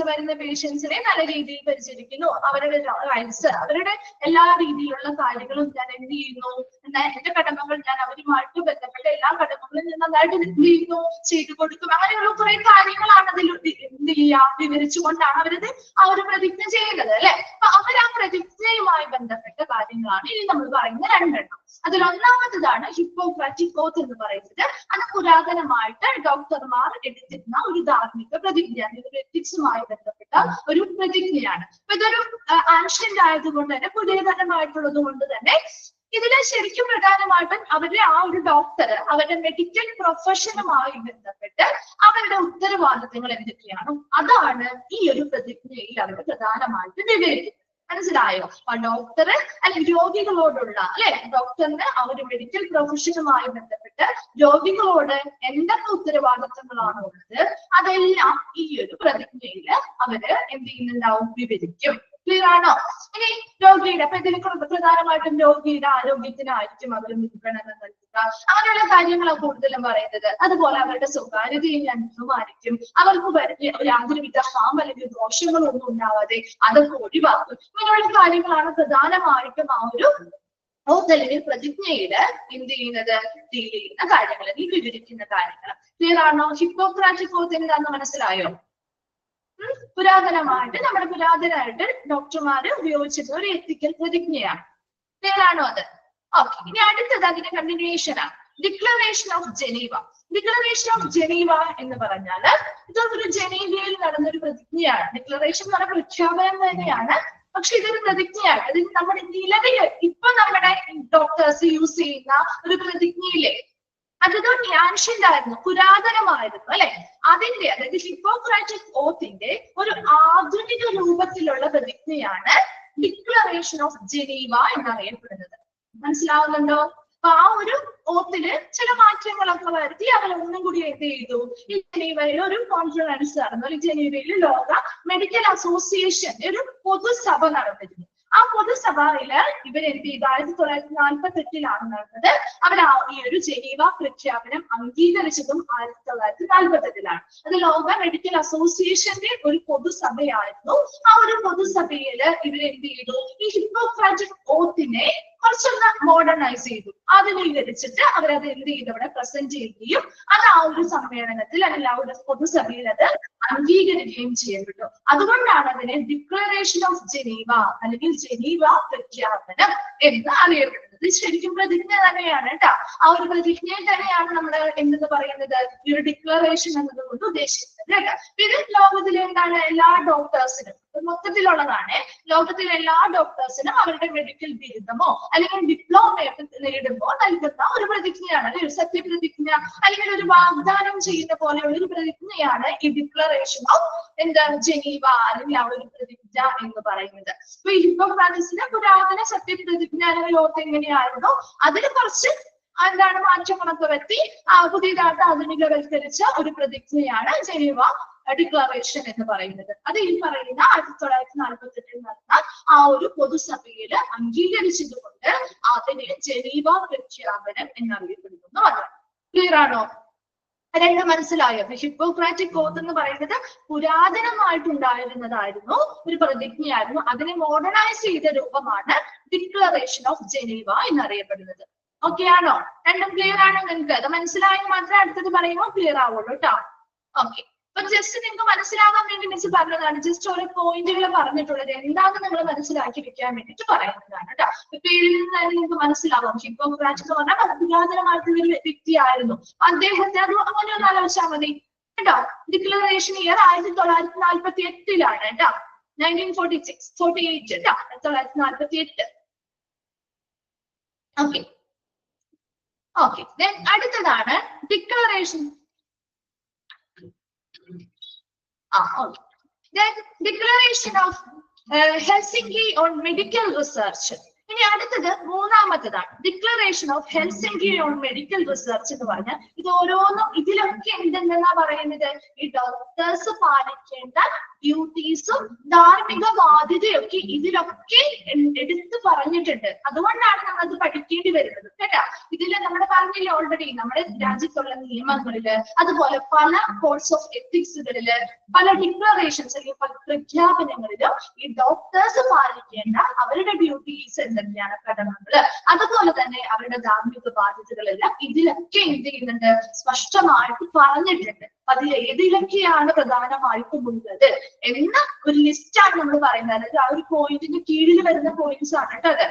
വരുന്ന പേഷ്യൻസിനെ നല്ല രീതിയിൽ പരിചരിക്കുന്നു, അവരുടെ റൈറ്റ്സ്, അവരുടെ എല്ലാ രീതിയിലുള്ള കാര്യങ്ങളും ഞാൻ എന്ത് ചെയ്യുന്നു, എന്റെ കടമകൾ ഞാൻ അവരുമായിട്ട് ബന്ധപ്പെട്ട അവരുടെ എല്ലാ കടമകളും നന്നായിട്ട് എന്ത് ചെയ്യുന്നു, ചെയ്തു കൊടുക്കും. അങ്ങനെയുള്ള കുറെ കാര്യങ്ങളാണ് അതിൽ എന്ത് ചെയ്യുക, വിവരിച്ചുകൊണ്ടാണ് അവരത് ആ ഒരു പ്രതിജ്ഞ ചെയ്യുന്നത് അല്ലെ. അപ്പൊ അവർ ആ പ്രതിജ്ഞയുമായി ബന്ധപ്പെട്ട കാര്യങ്ങളാണ് ഇനി നമ്മൾ പറയുന്ന രണ്ടെണ്ണം. അതിൽ ഒന്നാമത്തതാണ് ഹിപ്പോക്രാറ്റിക് ഓത്ത് എന്ന് പറയുന്നത്. അത് പുരാതനമായിട്ട് ഡോക്ടർമാർ എടുത്തിരുന്ന ഒരു ധാർമ്മിക പ്രതിജ്ഞയാണ്, ഇത് എത്തിക്സുമായി ബന്ധപ്പെട്ട ഒരു പ്രതിജ്ഞയാണ്. അപ്പൊ ഇതൊരു ആൻഷ്യന്റ് ആയതുകൊണ്ട് തന്നെ, പുതിയതരമായിട്ടുള്ളത് കൊണ്ട് തന്നെ ഇതില് ശരിക്കും പ്രധാനമായിട്ടും അവരുടെ ആ ഒരു ഡോക്ടർ അവരുടെ മെഡിക്കൽ പ്രൊഫഷനുമായി ബന്ധപ്പെട്ട് അവരുടെ ഉത്തരവാദിത്തങ്ങൾ എന്തൊക്കെയാണോ അതാണ് ഈ ഒരു പ്രതിജ്ഞയിൽ അവർ പ്രധാനമായിട്ട് വിവരിക്കുന്നത്. മനസ്സിലായോ? അപ്പൊ ഡോക്ടർ അല്ലെങ്കിൽ രോഗികളോടുള്ള അല്ലെ, ഡോക്ടറിന് ആ ഒരു മെഡിക്കൽ പ്രൊഫഷനുമായി ബന്ധപ്പെട്ട് രോഗികളോട് എന്തൊക്കെ ഉത്തരവാദിത്തങ്ങളാണ് ഉള്ളത് അതെല്ലാം ഈ ഒരു പ്രതിജ്ഞയിൽ അവര് എന്ത് ചെയ്യുന്നുണ്ടാവും, വിവരിക്കും. ക്ലിയർ ആണോ? ഇനി രോഗിയുടെ, അപ്പൊ ഇതിൽ പ്രധാനമായിട്ടും രോഗിയുടെ ആരോഗ്യത്തിനായിരിക്കും അവർ മുൻഗണന നൽകുക, അങ്ങനെയുള്ള കാര്യങ്ങളാണ് കൂടുതലും പറയുന്നത്. അതുപോലെ അവരുടെ സ്വകാര്യതയും അനുഭവമായിരിക്കും, അവർക്ക് യാതൊരുവിധ ഹാം അല്ലെങ്കിൽ ദോഷങ്ങളൊന്നും ഉണ്ടാവാതെ അതൊക്കെ ഒഴിവാക്കും. ഇങ്ങനെയുള്ള കാര്യങ്ങളാണ് പ്രധാനമായിട്ടും ആ ഒരു ഓത്ത് അല്ലെങ്കിൽ പ്രതിജ്ഞയില് എന്ത് ചെയ്യുന്നത്, ഡീൽ ചെയ്യുന്ന കാര്യങ്ങൾ, ഈ വിവരിക്കുന്ന കാര്യങ്ങൾ. ക്ലിയർ ആണോ? ഹിപ്പോക്രാറ്റിക് ഓത്ത് എന്താണെന്ന് മനസ്സിലായോ? പുരാതനമായിട്ട് നമ്മുടെ പുരാതനമായിട്ട് ഡോക്ടർമാര് ഉപയോഗിച്ചിരുന്ന ഒരു എത്തിക്കൽ പ്രതിജ്ഞയാണ്. ക്ലിയർ ആണോ അത്? ഓക്കെ. ഇനി അടുത്തത് അതിന്റെ കണ്ടിന്യൂഷൻ ആണ്, declaration of Geneva. Declaration of Geneva എന്ന് പറഞ്ഞാല് ഇതൊരു ജനീവയിൽ നടന്നൊരു പ്രതിജ്ഞയാണ്. ഡിക്ലറേഷൻ എന്ന് പറഞ്ഞ പ്രഖ്യാപനം തന്നെയാണ്, പക്ഷെ ഇതൊരു പ്രതിജ്ഞയാണ്. ഇത് നമ്മുടെ നിലവില് ഇപ്പൊ നമ്മുടെ ഡോക്ടേഴ്സ് യൂസ് ചെയ്യുന്ന ഒരു പ്രതിജ്ഞയില്ലേ, അതൊരു ആൻഷ്യന്റ് ആയിരുന്നു, പുരാതനമായിരുന്നു അല്ലെ. അതിന്റെ, അതായത് ഹിപ്പോക്രാറ്റിക് ഓത്തിന്റെ ഒരു ആധുനിക രൂപത്തിലുള്ള പ്രതിജ്ഞയാണ് ഡിക്ലറേഷൻ ഓഫ് ജനീവ എന്നറിയപ്പെടുന്നത്. മനസ്സിലാവുന്നുണ്ടോ? അപ്പൊ ആ ഒരു ഓത്തില് ചില മാറ്റങ്ങളൊക്കെ വരുത്തി അവർ ഒന്നും കൂടി എന്ത് ചെയ്തു, ഈ ജനീവയിൽ ഒരു കോൺഫറൻസ് നടന്നു, അല്ലെങ്കിൽ ജനീവയിൽ ലോക മെഡിക്കൽ അസോസിയേഷൻ ഒരു പൊതുസഭ നടന്നിരുന്നു. ആ പൊതുസഭയില് ഇവരെന്ത് ചെയ്തു, 1948 നടന്നത്. അവർ ഈ ഒരു ജനീവ പ്രഖ്യാപനം അംഗീകരിച്ചതും 1948. അത് ലോക മെഡിക്കൽ അസോസിയേഷന്റെ ഒരു പൊതുസഭയായിരുന്നു. ആ ഒരു പൊതുസഭയില് ഇവരെന്ത് ചെയ്തു, ഈ ഹിപ്പോക്രാറ്റിക് ഓത്തിനെ കുറച്ചൊന്ന് മോഡേണൈസ് ചെയ്തു, ആധുനീകരിച്ചിട്ട് അവരത് എന്ത് ചെയ്തു, അവിടെ പ്രസന്റ് ചെയ്യുകയും അത് ആ ഒരു സമ്മേളനത്തിൽ അല്ലെങ്കിൽ ആ ഒരു പൊതുസഭയിൽ അത് അംഗീകരിക്കുകയും ചെയ്യപ്പെട്ടു. അതുകൊണ്ടാണ് അതിനെ ഡിക്ലറേഷൻ ഓഫ് ജനീവ അല്ലെങ്കിൽ ജനീവ പ്രഖ്യാപനം എന്ന് അറിയപ്പെടുന്നത്. ശരിക്കും പ്രതിജ്ഞ തന്നെയാണ് കേട്ടോ. ആ ഒരു പ്രതിജ്ഞയിൽ തന്നെയാണ് നമ്മൾ എന്തെന്ന് പറയുന്നത്, ഈ ഒരു ഡിക്ലറേഷൻ എന്നതുകൊണ്ട് ഉദ്ദേശിക്കുന്നത് കേട്ടോ. ഇത് ലോകത്തിലെ എന്താണ്, എല്ലാ ഡോക്ടേഴ്സിനും മൊത്തത്തിലുള്ളതാണ്. ലോകത്തിലെ എല്ലാ ഡോക്ടേഴ്സിനും അവരുടെ മെഡിക്കൽ ബിരുദമോ അല്ലെങ്കിൽ ഡിപ്ലോമയൊക്കെ നേടുമ്പോൾ നൽകുന്ന ഒരു പ്രതിജ്ഞയാണ്, ഒരു സത്യപ്രതിജ്ഞ അല്ലെങ്കിൽ ഒരു വാഗ്ദാനം ചെയ്യുന്ന പോലെയുള്ള ഒരു പ്രതിജ്ഞയാണ് ഈ ഡിക്ലറേഷൻ ഓഫ് എന്താ ജനീവ അല്ലെങ്കിൽ ആ ഒരു പ്രതിജ്ഞ എന്ന് പറയുന്നത്. അപ്പൊ ഈ ഹിപ്പോക്രാറ്റസിന്റെ പുരാതന സത്യപ്രതിജ്ഞ അല്ലെങ്കിൽ ഓത്ത് എങ്ങനെയായിരുന്നു, അതിൽ കുറച്ച് എന്താണ് മാറ്റങ്ങളൊക്കെ വരുത്തി പുതിയതായിട്ട് ആധുനികവൽക്കരിച്ച ഒരു പ്രതിജ്ഞയാണ് ജനീവ ഡിക്ലറേഷൻ എന്ന് പറയുന്നത്. അത് ഈ പറയുന്ന 1948 നടന്ന ആ ഒരു പൊതുസഭയിൽ അംഗീകരിച്ചതുകൊണ്ട് അതിന് ജനീവ പ്രഖ്യാപനം എന്നറിയപ്പെടുന്നു. അതാണ്. ക്ലിയർ ആണോ? രണ്ട് മനസ്സിലായോ? ഹിപ്പോക്രാറ്റിക് ഓത്ത് എന്ന് പറയുന്നത് പുരാതനമായിട്ടുണ്ടായിരുന്നതായിരുന്നു, ഒരു പ്രതിജ്ഞയായിരുന്നു. അതിനെ മോഡേണൈസ് ചെയ്ത രൂപമാണ് ഡിക്ലറേഷൻ ഓഫ് ജനീവ എന്നറിയപ്പെടുന്നത്. ഓക്കെ ആണോ? രണ്ടും ക്ലിയർ ആണോ നിങ്ങൾക്ക്? അത് മനസ്സിലായെങ്കിൽ മാത്രമേ അടുത്തത് പറയുമ്പോൾ ക്ലിയർ ആവുള്ളൂ കേട്ടോ. ഓക്കെ. അപ്പൊ ജസ്റ്റ് നിങ്ങൾക്ക് മനസ്സിലാകാൻ വേണ്ടി മിസ് പറഞ്ഞതാണ്, ജസ്റ്റ് ഓരോ പോയിന്റുകൾ പറഞ്ഞിട്ടുള്ളത് എന്താണെന്ന് നിങ്ങൾ മനസ്സിലാക്കി വെക്കാൻ വേണ്ടിട്ട് പറയുന്നതാണ് കേട്ടോ. പേരിൽ നിന്ന് തന്നെ നിങ്ങൾക്ക് മനസ്സിലാവാം. ഹിപ്പോക്രാറ്റസ് എന്ന് പറഞ്ഞാൽ പുരാതനമായിട്ടുള്ള ഒരു വ്യക്തിയായിരുന്നു. അദ്ദേഹത്തെ അത് അങ്ങനെ ഒന്ന് ആലോചിച്ചാൽ മതി കേട്ടോ. ഡിക്ലറേഷൻ ഇയർ 1948 കേട്ടോ. 1948 കേട്ടോ, 1948. Okay okay. അടുത്തതാണ് declaration. Declaration of Helsinki on medical research. ഇനി അടുത്തത് മൂന്നാമത്തതാണ് declaration of Helsinki on medical research എന്ന് പറഞ്ഞാൽ ഇത് ഓരോന്നും ഇതിലൊക്കെ എന്തെന്നാ പറയുന്നത്, ഈ ഡോക്ടേഴ്സ് പാലിക്കേണ്ട ഡ്യൂട്ടീസും ധാർമ്മിക ബാധ്യതയൊക്കെ ഇതിലൊക്കെ എടുത്ത് പറഞ്ഞിട്ടുണ്ട്. അതുകൊണ്ടാണ് നമ്മളത് പഠിക്കേണ്ടി വരുന്നത് കേട്ടോ. ഇതിൽ നമ്മൾ പറഞ്ഞില്ലേ ഓൾറെഡി, നമ്മുടെ രാജ്യത്തുള്ള നിയമങ്ങളില് അതുപോലെ പല കോഡ്സ് ഓഫ് എത്തിക്സുകളില് പല ഡിക്ലറേഷൻസ് അല്ലെങ്കിൽ പല പ്രഖ്യാപനങ്ങളിലും ഈ ഡോക്ടേഴ്സ് പാലിക്കേണ്ട അവരുടെ ഡ്യൂട്ടീസ് എന്തൊക്കെ തന്നെയാണ് കടമകള്. അതുപോലെ തന്നെ അവരുടെ ധാർമ്മിക ബാധ്യതകളെല്ലാം ഇതിലൊക്കെ എന്ത് ചെയ്യുന്നുണ്ട്, സ്പഷ്ടമായിട്ട് പറഞ്ഞിട്ടുണ്ട്. അതിൽ ഏതിലൊക്കെയാണ് പ്രധാനമായിട്ടും ഉള്ളത് എന്ന ഒരു ലിസ്റ്റാണ് നമ്മൾ പറയുന്നത്. അതായത് ആ ഒരു പോയിന്റിന് കീഴിൽ വരുന്ന പോയിന്റ്സ് ആണ് കേട്ടോ അത്.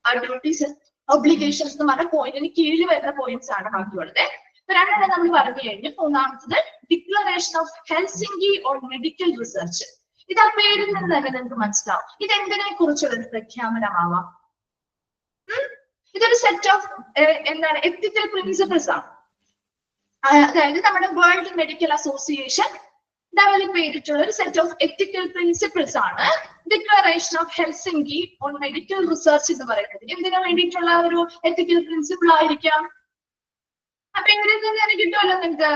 ആ ഡ്യൂട്ടീസ് ഒബ്ലിഗേഷൻസ് എന്ന് പറഞ്ഞ പോയിന്റിന് കീഴിൽ വരുന്ന പോയിന്റ്സ് ആണ് ബാക്കിയുള്ളത്. രണ്ടെണ്ണം നമ്മൾ പറഞ്ഞു കഴിഞ്ഞു. മൂന്നാമത്തത് declaration of Helsinki on medical research. ഇത് ആ പേരിൽ നിന്ന് തന്നെ നിങ്ങൾക്ക് മനസ്സിലാവും ഇത് എന്തിനെ കുറിച്ചുള്ള ഒരു പ്രഖ്യാപനമാവാം. ഇതൊരു സെറ്റ് ഓഫ് എന്താണ് എത്തിക്കൽ പ്രിൻസിപ്പിൾസ് ആണ്. അതായത് നമ്മുടെ വേൾഡ് മെഡിക്കൽ അസോസിയേഷൻ ഡെവലപ്പ് ചെയ്തിട്ടുള്ള ഒരു സെറ്റ് ഓഫ് എത്തിക്കൽ പ്രിൻസിപ്പിൾസ് ആണ് declaration of Helsinki on medical research എന്ന് പറയുന്നത്. എന്തിനു വേണ്ടിയിട്ടുള്ള ഒരു എത്തിക്കൽ പ്രിൻസിപ്പിൾ ആയിരിക്കാം? അപ്പൊ ഇംഗ്ലീഷിൽ നിന്ന് കിട്ടുമല്ലോ നിങ്ങൾക്ക്.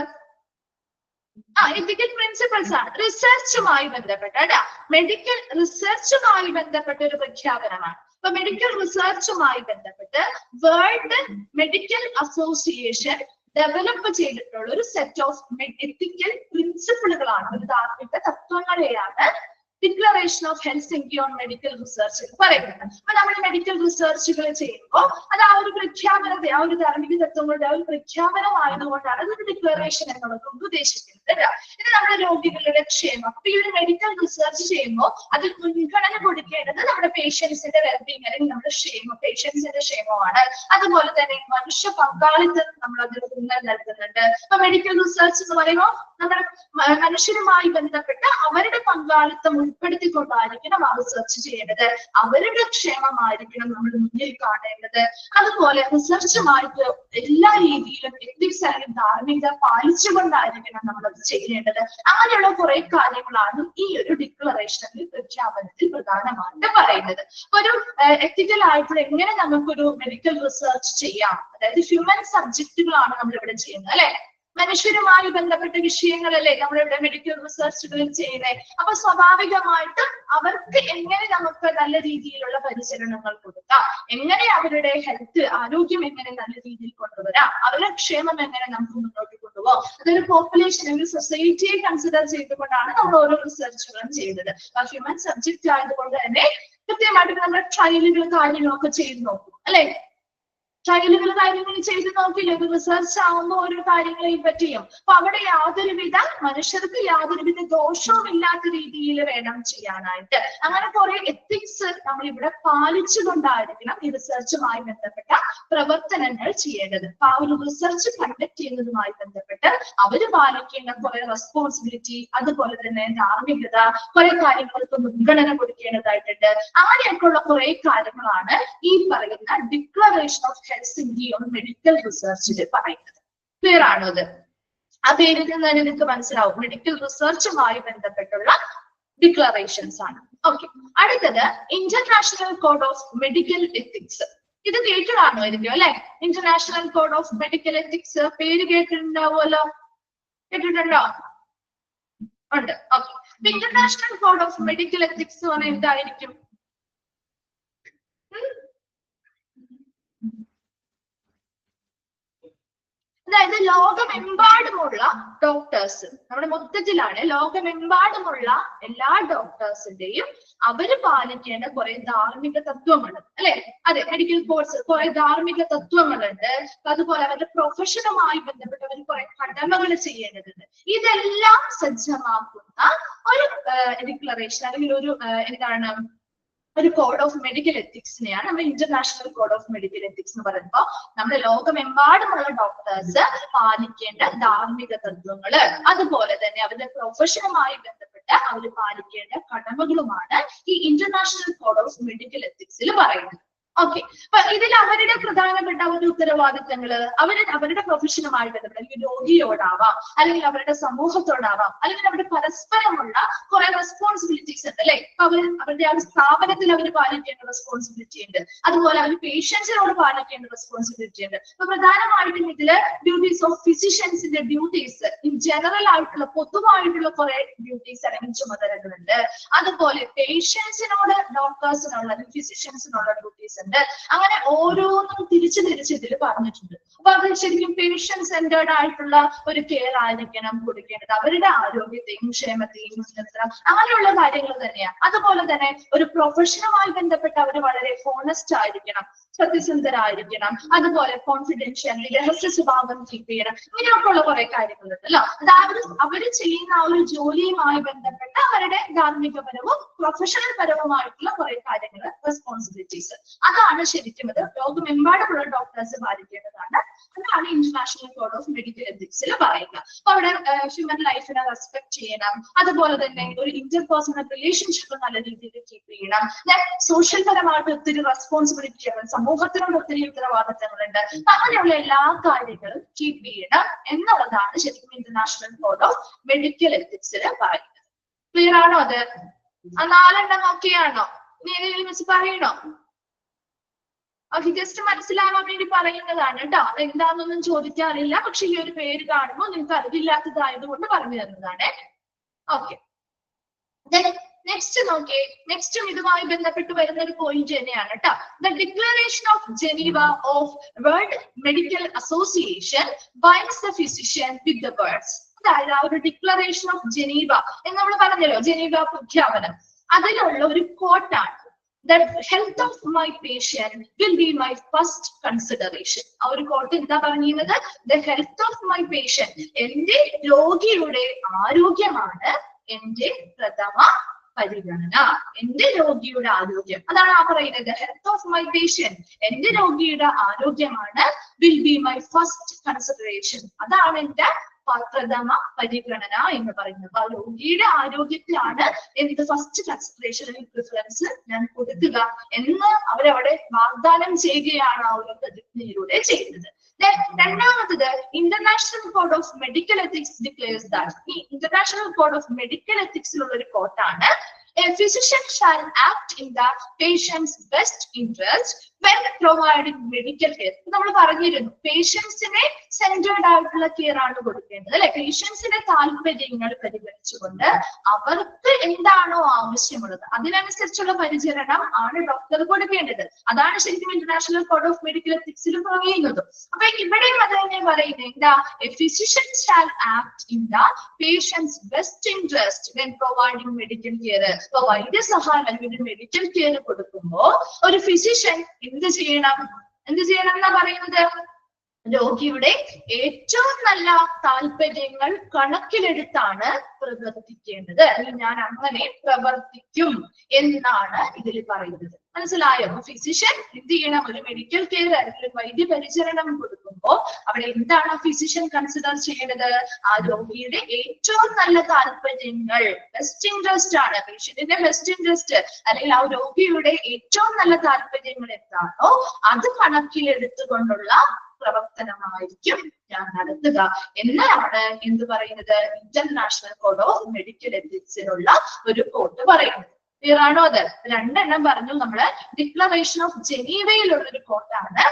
എത്തിക്കൽ പ്രിൻസിപ്പിൾസ് ആണ് റിസർച്ചുമായി ബന്ധപ്പെട്ട മെഡിക്കൽ റിസർച്ചുമായി ബന്ധപ്പെട്ട ഒരു പ്രഖ്യാപനമാണ്. അപ്പൊ മെഡിക്കൽ റിസർച്ചുമായി ബന്ധപ്പെട്ട് വേൾഡ് മെഡിക്കൽ അസോസിയേഷൻ ഡെവലപ്പ് ചെയ്തിട്ടുള്ള ഒരു സെറ്റ് ഓഫ് എത്തിക്കൽ പ്രിൻസിപ്പിളുകളാണ്, ഒരു ധാർമ്മിക തത്വങ്ങളെയാണ് declaration of Helsinki on medical research പറയുന്നത്. അപ്പൊ നമ്മൾ മെഡിക്കൽ റിസർച്ചുകൾ ചെയ്യുമ്പോൾ അത് ആ ഒരു പ്രഖ്യാപനത്തെ, ആ ഒരു ധാർമ്മിക തത്വങ്ങളുടെ ആ ഒരു പ്രഖ്യാപനമായതുകൊണ്ടാണ് അതൊരു ഡിക്ലറേഷൻ എന്നുള്ളത് ഉദ്ദേശിക്കുന്നത്. ഇത് നമ്മുടെ രോഗികളുടെ ക്ഷേമം. അപ്പൊ ഈ ഒരു മെഡിക്കൽ റിസർച്ച് ചെയ്യുമ്പോൾ അതിൽ മുൻഗണന കൊടുക്കേണ്ടത് നമ്മുടെ പേഷ്യൻസിന്റെ വെൽബീങ് അല്ലെങ്കിൽ നമ്മുടെ ക്ഷേമം, പേഷ്യൻസിന്റെ ക്ഷേമമാണ്. അതുപോലെ തന്നെ മനുഷ്യ പങ്കാളിത്തം നമ്മൾ അതിൽ ഊന്നൽ നൽകുന്നുണ്ട്. അപ്പൊ മെഡിക്കൽ റിസർച്ച് എന്ന് പറയുമ്പോൾ നമ്മുടെ മനുഷ്യരുമായി ബന്ധപ്പെട്ട അവരുടെ പങ്കാളിത്തം ഉൾപ്പെടുത്തിക്കൊണ്ടായിരിക്കണം ആ റിസർച്ച് ചെയ്യേണ്ടത്. അവരുടെ ക്ഷേമമായിരിക്കണം നമ്മൾ മുന്നിൽ കാണേണ്ടത്. അതുപോലെ റിസർച്ചുമായിട്ട് എല്ലാ രീതിയിലും എത്തിക്സ് അല്ലെങ്കിൽ ധാർമ്മികത പാലിച്ചുകൊണ്ടായിരിക്കണം നമ്മൾ അത് ചെയ്യേണ്ടത്. അങ്ങനെയുള്ള കുറെ കാര്യങ്ങളാണ് ഈ ഒരു ഡിക്ലറേഷനിൽ പ്രഖ്യാപനത്തിൽ പ്രധാനമായിട്ട് പറയുന്നത്. ഒരു എത്തിക്കൽ ആയിട്ട് എങ്ങനെ നമുക്കൊരു മെഡിക്കൽ റിസർച്ച് ചെയ്യാം, അതായത് ഹ്യൂമൻ സബ്ജക്റ്റുകളാണ് നമ്മൾ ഇവിടെ ചെയ്യുന്നത് അല്ലെ. മനുഷ്യരുമായി ബന്ധപ്പെട്ട വിഷയങ്ങളല്ലേ നമ്മളിവിടെ മെഡിക്കൽ റിസർച്ചുകളിൽ ചെയ്യുന്നത്. അപ്പൊ സ്വാഭാവികമായിട്ടും അവർക്ക് എങ്ങനെ നമുക്ക് നല്ല രീതിയിലുള്ള പരിചരണങ്ങൾ കൊടുക്കാം, എങ്ങനെ അവരുടെ ഹെൽത്ത്, ആരോഗ്യം എങ്ങനെ നല്ല രീതിയിൽ കൊണ്ടുവരാം, അവരുടെ ക്ഷേമം എങ്ങനെ നമുക്ക് മുന്നോട്ട് കൊണ്ടുപോകാം, അതൊരു പോപ്പുലേഷൻ, ഒരു സൊസൈറ്റിയെ കൺസിഡർ ചെയ്തുകൊണ്ടാണ് നമ്മൾ ഓരോ റിസർച്ചുകളും ചെയ്യുന്നത്. ഹ്യൂമൻ സബ്ജക്റ്റ് ആയതുകൊണ്ട് തന്നെ കൃത്യമായിട്ട് നമ്മുടെ ട്രയലുകൾ കാര്യങ്ങളൊക്കെ ചെയ്ത് നോക്കും അല്ലെ. ട്രയലുകൾ കാര്യങ്ങൾ ചെയ്ത് നോക്കില്ല, ഒരു റിസർച്ച് ആവുമ്പോൾ ഓരോ കാര്യങ്ങളെയും പറ്റിയും. അപ്പൊ അവിടെ യാതൊരുവിധ മനുഷ്യർക്ക് യാതൊരുവിധ ദോഷവും ഇല്ലാത്ത രീതിയിൽ വേണം ചെയ്യാനായിട്ട്. അങ്ങനെ കുറെ എത്തിക്സ് നമ്മൾ ഇവിടെ പാലിച്ചുകൊണ്ടായിരിക്കണം ഈ റിസർച്ചുമായി ബന്ധപ്പെട്ട പ്രവർത്തനങ്ങൾ ചെയ്യേണ്ടത്. അപ്പൊ ആ ഒരു റിസർച്ച് കണ്ടക്ട് ചെയ്യുന്നതുമായി ബന്ധപ്പെട്ട് അവര് പാലിക്കേണ്ട കുറെ റെസ്പോൺസിബിലിറ്റി, അതുപോലെ തന്നെ ധാർമ്മികത, കുറെ കാര്യങ്ങൾക്ക് മുൻഗണന കൊടുക്കേണ്ടതായിട്ടുണ്ട്. അങ്ങനെയൊക്കെയുള്ള കുറെ കാര്യങ്ങളാണ് ഈ പറയുന്ന declaration of Helsinki on medical റിസർച്ചിൽ പറയുന്നത്. ക്ലിയർ ആണോ അത്? ആ പേരിൽ നിന്ന് തന്നെ നിങ്ങൾക്ക് മനസ്സിലാവും മെഡിക്കൽ റിസർച്ചുമായി ബന്ധപ്പെട്ടുള്ള ഡിക്ലറേഷൻസ് ആണ്. ഓക്കെ, അടുത്തത് international code of medical ethics. ഇത് കേട്ടതാണോ ഇതിന്റെ അല്ലെ? International code of medical ethics പേര് കേട്ടിട്ടുണ്ടാവുമല്ലോ, കേട്ടിട്ടുണ്ടോ? ഉണ്ട്. Okay, international code of medical ethics എന്ന് പറഞ്ഞാൽ എന്തായിരിക്കും? അതായത് ലോകമെമ്പാടുമുള്ള ഡോക്ടേഴ്സ്, നമ്മുടെ മൊത്തത്തിലാണ് ലോകമെമ്പാടുമുള്ള എല്ലാ ഡോക്ടേഴ്സിന്റെയും അവര് പാലിക്കേണ്ട കുറെ ധാർമ്മിക തത്വങ്ങൾ അല്ലെ. അതെ, മെഡിക്കൽ കോഴ്സ് കുറെ ധാർമ്മിക തത്വങ്ങളുണ്ട്. അതുപോലെ അവരുടെ പ്രൊഫഷനുമായി ബന്ധപ്പെട്ട് അവർ കുറെ കടമകൾ ചെയ്യേണ്ടതുണ്ട്. ഇതെല്ലാം സജ്ജമാക്കുന്ന ഒരു ഡിക്ലറേഷൻ അല്ലെങ്കിൽ ഒരു എന്താണ് ഒരു കോഡ് ഓഫ് മെഡിക്കൽ എത്തിക്സിനെയാണ് നമ്മൾ international code of medical ethics എന്ന് പറയുമ്പോൾ നമ്മുടെ ലോകമെമ്പാടുമുള്ള ഡോക്ടേഴ്സ് പാലിക്കേണ്ട ധാർമ്മിക തത്വങ്ങള്, അതുപോലെ തന്നെ അവരുടെ പ്രൊഫഷനുമായി ബന്ധപ്പെട്ട് അവർ പാലിക്കേണ്ട കടമകളുമാണ് ഈ ഇന്റർനാഷണൽ കോഡ് ഓഫ് മെഡിക്കൽ എത്തിക്സിൽ പറയുന്നത്. ഓക്കെ, അപ്പൊ ഇതിൽ അവരുടെ പ്രധാനപ്പെട്ട ഒരു ഉത്തരവാദിത്തങ്ങള് അവരുടെ പ്രൊഫഷനുമായി ബന്ധപ്പെട്ട് അല്ലെങ്കിൽ രോഗിയോടാവാം, അല്ലെങ്കിൽ അവരുടെ സമൂഹത്തോടാവാം, അല്ലെങ്കിൽ അവരുടെ പരസ്പരമുള്ള കുറെ റെസ്പോൺസിബിലിറ്റീസ് ഉണ്ട് അല്ലെ. അവരുടെ ആ സ്ഥാപനത്തിൽ അവർ പാലിക്കേണ്ട റെസ്പോൺസിബിലിറ്റി ഉണ്ട്, അതുപോലെ അവർ പേഷ്യൻസിനോട് പാലിക്കേണ്ട റെസ്പോൺസിബിലിറ്റി ഉണ്ട്. അപ്പൊ പ്രധാനമായിട്ടും ഇതില് ഡ്യൂട്ടീസ് ഓഫ് ഫിസിഷ്യൻസിന്റെ ഡ്യൂട്ടീസ്, ഇൻ ജനറൽ ആയിട്ടുള്ള പൊതുവായിട്ടുള്ള കുറെ ഡ്യൂട്ടീസ് അല്ലെങ്കിൽ ചുമതലകളുണ്ട്. അതുപോലെ പേഷ്യൻസിനോട് ഡോക്ടേഴ്സിനുള്ള അല്ലെങ്കിൽ ഫിസിഷ്യൻസിനുള്ള ഡ്യൂട്ടീസ് ഉണ്ട്. അങ്ങനെ ഓരോന്നും തിരിച്ച് ഇതിൽ പറഞ്ഞിട്ടുണ്ട്. അപ്പൊ അത് ശരിക്കും പേഷ്യന്റ് സെന്റേർഡ് ആയിട്ടുള്ള ഒരു കെയർ ആയിരിക്കണം കൊടുക്കേണ്ടത്. അവരുടെ ആരോഗ്യത്തെയും ക്ഷേമത്തെയും മുൻനിർത്തണം, അങ്ങനെയുള്ള കാര്യങ്ങൾ തന്നെയാണ്. അതുപോലെ തന്നെ ഒരു പ്രൊഫഷനുമായി ബന്ധപ്പെട്ട് അവർ വളരെ ഹോണസ്റ്റ് ആയിരിക്കണം, സത്യസന്ധരായിരിക്കണം, അതുപോലെ കോൺഫിഡൻഷ്യലി രഹസ്യ സ്വഭാവം കീപ്പ് ചെയ്യണം. ഇങ്ങനെയൊക്കെ ഉള്ള കുറെ കാര്യങ്ങളുണ്ട് അല്ലോ. അതായത് അവര് ചെയ്യുന്ന ആ ഒരു ജോലിയുമായി ബന്ധപ്പെട്ട അവരുടെ ധാർമ്മികപരവും പ്രൊഫഷണൽ പരവുമായിട്ടുള്ള കുറെ കാര്യങ്ങൾ, റെസ്പോൺസിബിലിറ്റീസ്, അതാണ് ശരിക്കും അത് ലോകമെമ്പാടുമുള്ള ഡോക്ടേഴ്സ് പാലിക്കേണ്ടതാണ്. അതാണ് ഇന്റർനാഷണൽ കോഡ് ഓഫ് മെഡിക്കൽ എത്തിക്സിൽ പറയുക. അപ്പൊ അവിടെ ഹ്യൂമൻ ലൈഫിനെ റെസ്പെക്ട് ചെയ്യണം, അതുപോലെ തന്നെ ഒരു ഇന്റർപേഴ്സണൽ റിലേഷൻഷിപ്പ് നല്ല രീതിയിൽ കീപ്പ് ചെയ്യണം, സോഷ്യൽ പരമായിട്ട് ഒത്തിരി റെസ്പോൺസിബിലിറ്റി ആണ്, സമൂഹത്തിനോട് ഒത്തിരി ഉത്തരവാദിത്തങ്ങളുണ്ട്. അങ്ങനെയുള്ള എല്ലാ കാര്യങ്ങളും കീപ്പ് ചെയ്യണം എന്നുള്ളതാണ് ശരിക്കും ഇന്റർനാഷണൽ കോഡ് ഓഫ് മെഡിക്കൽ എത്തിക്സിൽ പറയുന്നത്. ക്ലിയർ ആണോ അത്? ആ 4 എണ്ണം ഓക്കെയാണോ? ഇനി ഏതെങ്കിലും മിസ് പറയണോ? ജസ്റ്റ് മനസ്സിലാവാൻ വേണ്ടി പറയുന്നതാണ് കേട്ടോ. അതെന്താണെന്നൊന്നും ചോദിക്കാറില്ല, പക്ഷെ ഈ ഒരു പേര് കാണുമ്പോൾ നിങ്ങൾക്ക് അറിവില്ലാത്തതായതുകൊണ്ട് പറഞ്ഞു തരുന്നതാണ്. ഓക്കെ, നെക്സ്റ്റ് നോക്കിയേ. നെക്സ്റ്റും ഇതുമായി ബന്ധപ്പെട്ട് വരുന്ന ഒരു പോയിന്റ് തന്നെയാണ് കേട്ടോ. The declaration of Geneva of world medical association binds the physician with the words. അതായത് ആ ഒരു ഡിക്ലറേഷൻ ഓഫ് ജനീവ എന്ന് നമ്മൾ പറഞ്ഞല്ലോ, ജനീവ പ്രഖ്യാപനം, അതിലുള്ള ഒരു കോട്ടാണ് the health of my patient will be my first consideration. ആ ഒരു കോട്ട് എന്താ പറയുന്നത്? The health of my patient, എന്റെ രോഗിയുടെ ആരോഗ്യമാണ് എന്റെ പ്രഥമ പരിഗണന. എന്റെ രോഗിയുടെ ആരോഗ്യം, അതാണ് ആ പറയുന്നത്. ഹെൽത്ത് ഓഫ് മൈ പേഷ്യന്റ്, എന്റെ രോഗിയുടെ ആരോഗ്യമാണ് will be my first consideration. അതാണ് എന്റെ പ്രഥമ പരിഗണന എന്ന് പറയുന്നത്. ആ രോഗിയുടെ ആരോഗ്യത്തിലാണ് എന്ത് ഫസ്റ്റ് കൺസിഡറേഷൻ അല്ലെങ്കിൽ പ്രിഫറൻസ് ഞാൻ കൊടുക്കുക എന്ന് അവരവിടെ വാഗ്ദാനം ചെയ്യുകയാണ് ആ ഒരു പ്രതിജ്ഞയിലൂടെ ചെയ്യുന്നത്. രണ്ടാമത്തത്, international code of medical ethics declares that. ഈ ഇന്റർനാഷണൽ കോഡ് ഓഫ് മെഡിക്കൽ എത്തിക്സിലുള്ള ഒരു കോട്ടാണ് A physician shall act in the patient's best interest when providing medical care. നമ്മൾ പറഞ്ഞിരുന്നു, പേഷ്യൻസിനെ സെന്റേർഡ് ആയിട്ടുള്ള കെയർ ആണ് കൊടുക്കേണ്ടത് അല്ലെ. പേഷ്യൻസിന്റെ താല്പര്യങ്ങൾ പരിഗണിച്ചുകൊണ്ട് അവർക്ക് എന്താണോ ആവശ്യമുള്ളത് അതിനനുസരിച്ചുള്ള പരിചരണം ആണ് ഡോക്ടർ കൊടുക്കേണ്ടത്. അതാണ് ശരിക്കും ഇന്റർനാഷണൽ കോഡ് ഓഫ് മെഡിക്കൽ എത്തിക്സിൽ പറയുന്നത്. അപ്പൊ ഇവിടെയും അത് തന്നെ പറയുന്നത് എന്താ? A physician shall act in the patient's best interest when providing medical care. ഇപ്പൊ വൈദ്യസഹായം അല്ലെങ്കിൽ മെഡിക്കൽ കെയർ കൊടുക്കുമ്പോ ഒരു ഫിസിഷ്യൻ എന്ത് ചെയ്യണം എന്നാ പറയുന്നത്? രോഗിയുടെ ഏറ്റവും നല്ല താല്പര്യങ്ങൾ കണക്കിലെടുത്താണ് പ്രവർത്തിക്കേണ്ടത്, അല്ലെങ്കിൽ ഞാൻ അങ്ങനെ പ്രവർത്തിക്കും എന്നാണ് ഇതിൽ പറയുന്നത്. മനസ്സിലായോ? ഫിസിഷ്യൻ എന്ത് ചെയ്യണം? ഒരു മെഡിക്കൽ കെയർ അല്ലെങ്കിൽ വൈദ്യപരിചരണം കൊടുക്കുമ്പോൾ അവിടെ എന്താണ് ഫിസിഷ്യൻ കൺസിഡർ ചെയ്യേണ്ടത്? ആ രോഗിയുടെ ഏറ്റവും നല്ല താല്പര്യങ്ങൾ, ബെസ്റ്റ് ഇൻട്രസ്റ്റ് ആണ്, പേഷ്യന്റിന്റെ ബെസ്റ്റ് ഇൻട്രസ്റ്റ് അല്ലെങ്കിൽ ആ രോഗിയുടെ ഏറ്റവും നല്ല താല്പര്യങ്ങൾ എന്താണോ അത് കണക്കിലെടുത്തുകൊണ്ടുള്ള പ്രവർത്തനമായിരിക്കും ഞാൻ നടത്തുക എന്നാണ് എന്ത് പറയുന്നത്? ഇന്റർനാഷണൽ കോഡ് ഓഫ് മെഡിക്കൽ എത്തിക്സിനുള്ള ഒരു കോഡ് പറയുന്നത്. ക്ലിയർ ആണോ? അത് 2 എണ്ണം പറഞ്ഞു നമ്മള്. ഡിക്ലറേഷൻ ഓഫ് ജനീവയിലുള്ള ഒരു കോട്ടാണ്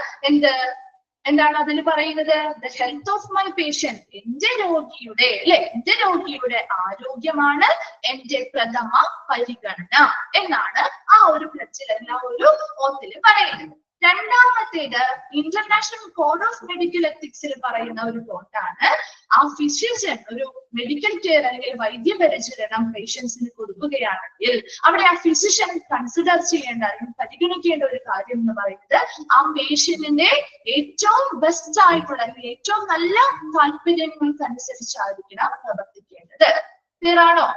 എന്താണ് അതിൽ പറയുന്നത്? The health of my patient, എന്റെ രോഗിയുടെ ആരോഗ്യമാണ് എന്റെ പ്രഥമ പരിഗണന എന്നാണ് ആ ഒരു പ്ലച്ചിൽ എല്ലാ ഒരു ഓത്തിൽ പറയുന്നത്. രണ്ടാമത്തേത് ഇന്റർനാഷണൽ കോഡ് ഓഫ് മെഡിക്കൽ എത്തിക്സിൽ പറയുന്ന ഒരു കോട്ടാണ്. ആ ഫിസിഷ്യൻ ഒരു മെഡിക്കൽ കെയർ അല്ലെങ്കിൽ വൈദ്യപരിചരണം പേഷ്യൻസിന് കൊടുക്കുകയാണെങ്കിൽ അവിടെ ആ ഫിസിഷ്യൻ കൺസിഡർ ചെയ്യേണ്ട അല്ലെങ്കിൽ പരിഗണിക്കേണ്ട ഒരു കാര്യം എന്ന് പറയുന്നത് ആ പേഷ്യന്റിന്റെ ഏറ്റവും ബെസ്റ്റ് ആയിട്ടുള്ള അല്ലെങ്കിൽ ഏറ്റവും നല്ല താല്പര്യങ്ങൾക്ക് അനുസരിച്ചായിരിക്കണം പ്രവർത്തിക്കേണ്ടത്. ക്ലിയർ ആണോ?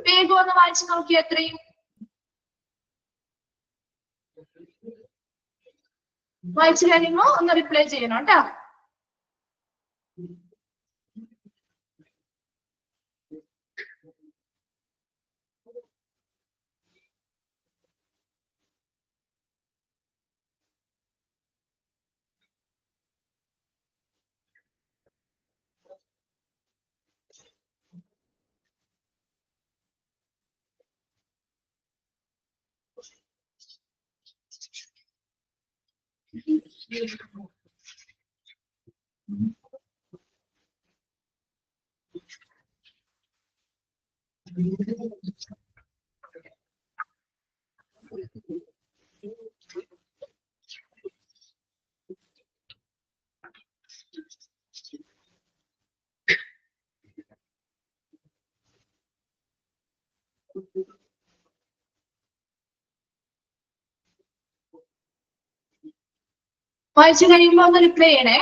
വേഗം ഒന്ന് വായിച്ചു നോക്കി. എത്രയും വായിച്ചു കഴിയുമ്പോ ഒന്ന് റിപ്ലൈ ചെയ്യണം കേട്ടോ. വായിച്ചു കഴിയുമ്പോ ഒന്ന് റിപ്ലൈ ചെയ്യണേ.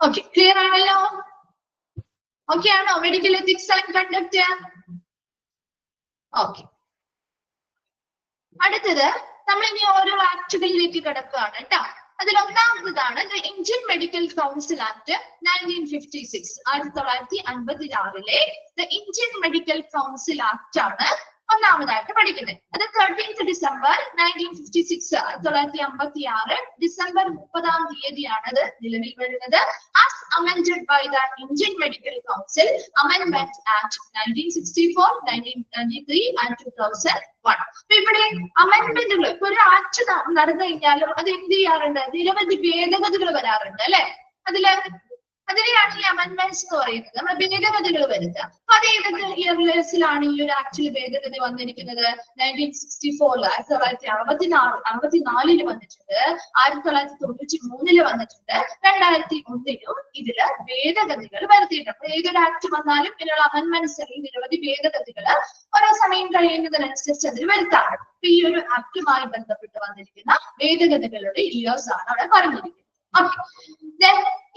ഓക്കെ, ക്ലിയർ ആണല്ലോ? ഓക്കെ ആണോ? Medical ethics and conduct. Okay, അടുത്തത് നമ്മൾ ഇനി ഓരോ ആക്ടുകളിലേക്ക് കിടക്കുകയാണ് കേട്ടോ. അതിൽ ഒന്നാമതാണ് Indian medical council act 1956, 1956 Indian medical council act ആണ് ഒന്നാമതായിട്ട് പഠിക്കുന്നത്. അത് 13th December 1956, 1956 ഡിസംബർ 30 അത് നിലവിൽ വരുന്നത്. As amended by the Indian Medical Council Amendment Act 1964, 1993 and 2001. ഇവിടെ അമെന്റ്മെന്റുകൾ ഇപ്പൊ ഒരു ആക്ട് നടന്നു കഴിഞ്ഞാലും അത് എന്ത് ചെയ്യാറുണ്ട്? നിരവധി ഭേദഗതികൾ വരാറുണ്ട് അല്ലെ? അതിനെയാണ് ഈ അമെന്റ്മെന്റ്സ് എന്ന് പറയുന്നത്. നമ്മൾ ഭേദഗതികൾ വരുത്തുക. അപ്പൊ അത് ഏതൊക്കെ ഇയർസിലാണ് ഈ ഒരു ആക്ടിൽ ഭേദഗതി വന്നിരിക്കുന്നത്? 1964, 1964 വന്നിട്ടുണ്ട്, 1993 വന്നിട്ടുണ്ട്, 2001 ഇതില് ഭേദഗതികൾ വരുത്തിയിട്ടുണ്ട്. ഏതൊരു ആക്ട് വന്നാലും ഇതിനുള്ള അമെന്റ്മെന്റ്സ് അല്ലെങ്കിൽ നിരവധി ഭേദഗതികൾ ഓരോ സമയം കഴിയുന്നതിനനുസരിച്ച് അതിൽ വരുത്താണ്. അപ്പൊ ഈ ഒരു ആക്ടുമായി ബന്ധപ്പെട്ട് വന്നിരിക്കുന്ന ഭേദഗതികളുടെ ഇയേഴ്സ് ആണ് അവിടെ പറഞ്ഞിരിക്കുന്നത്. Okay.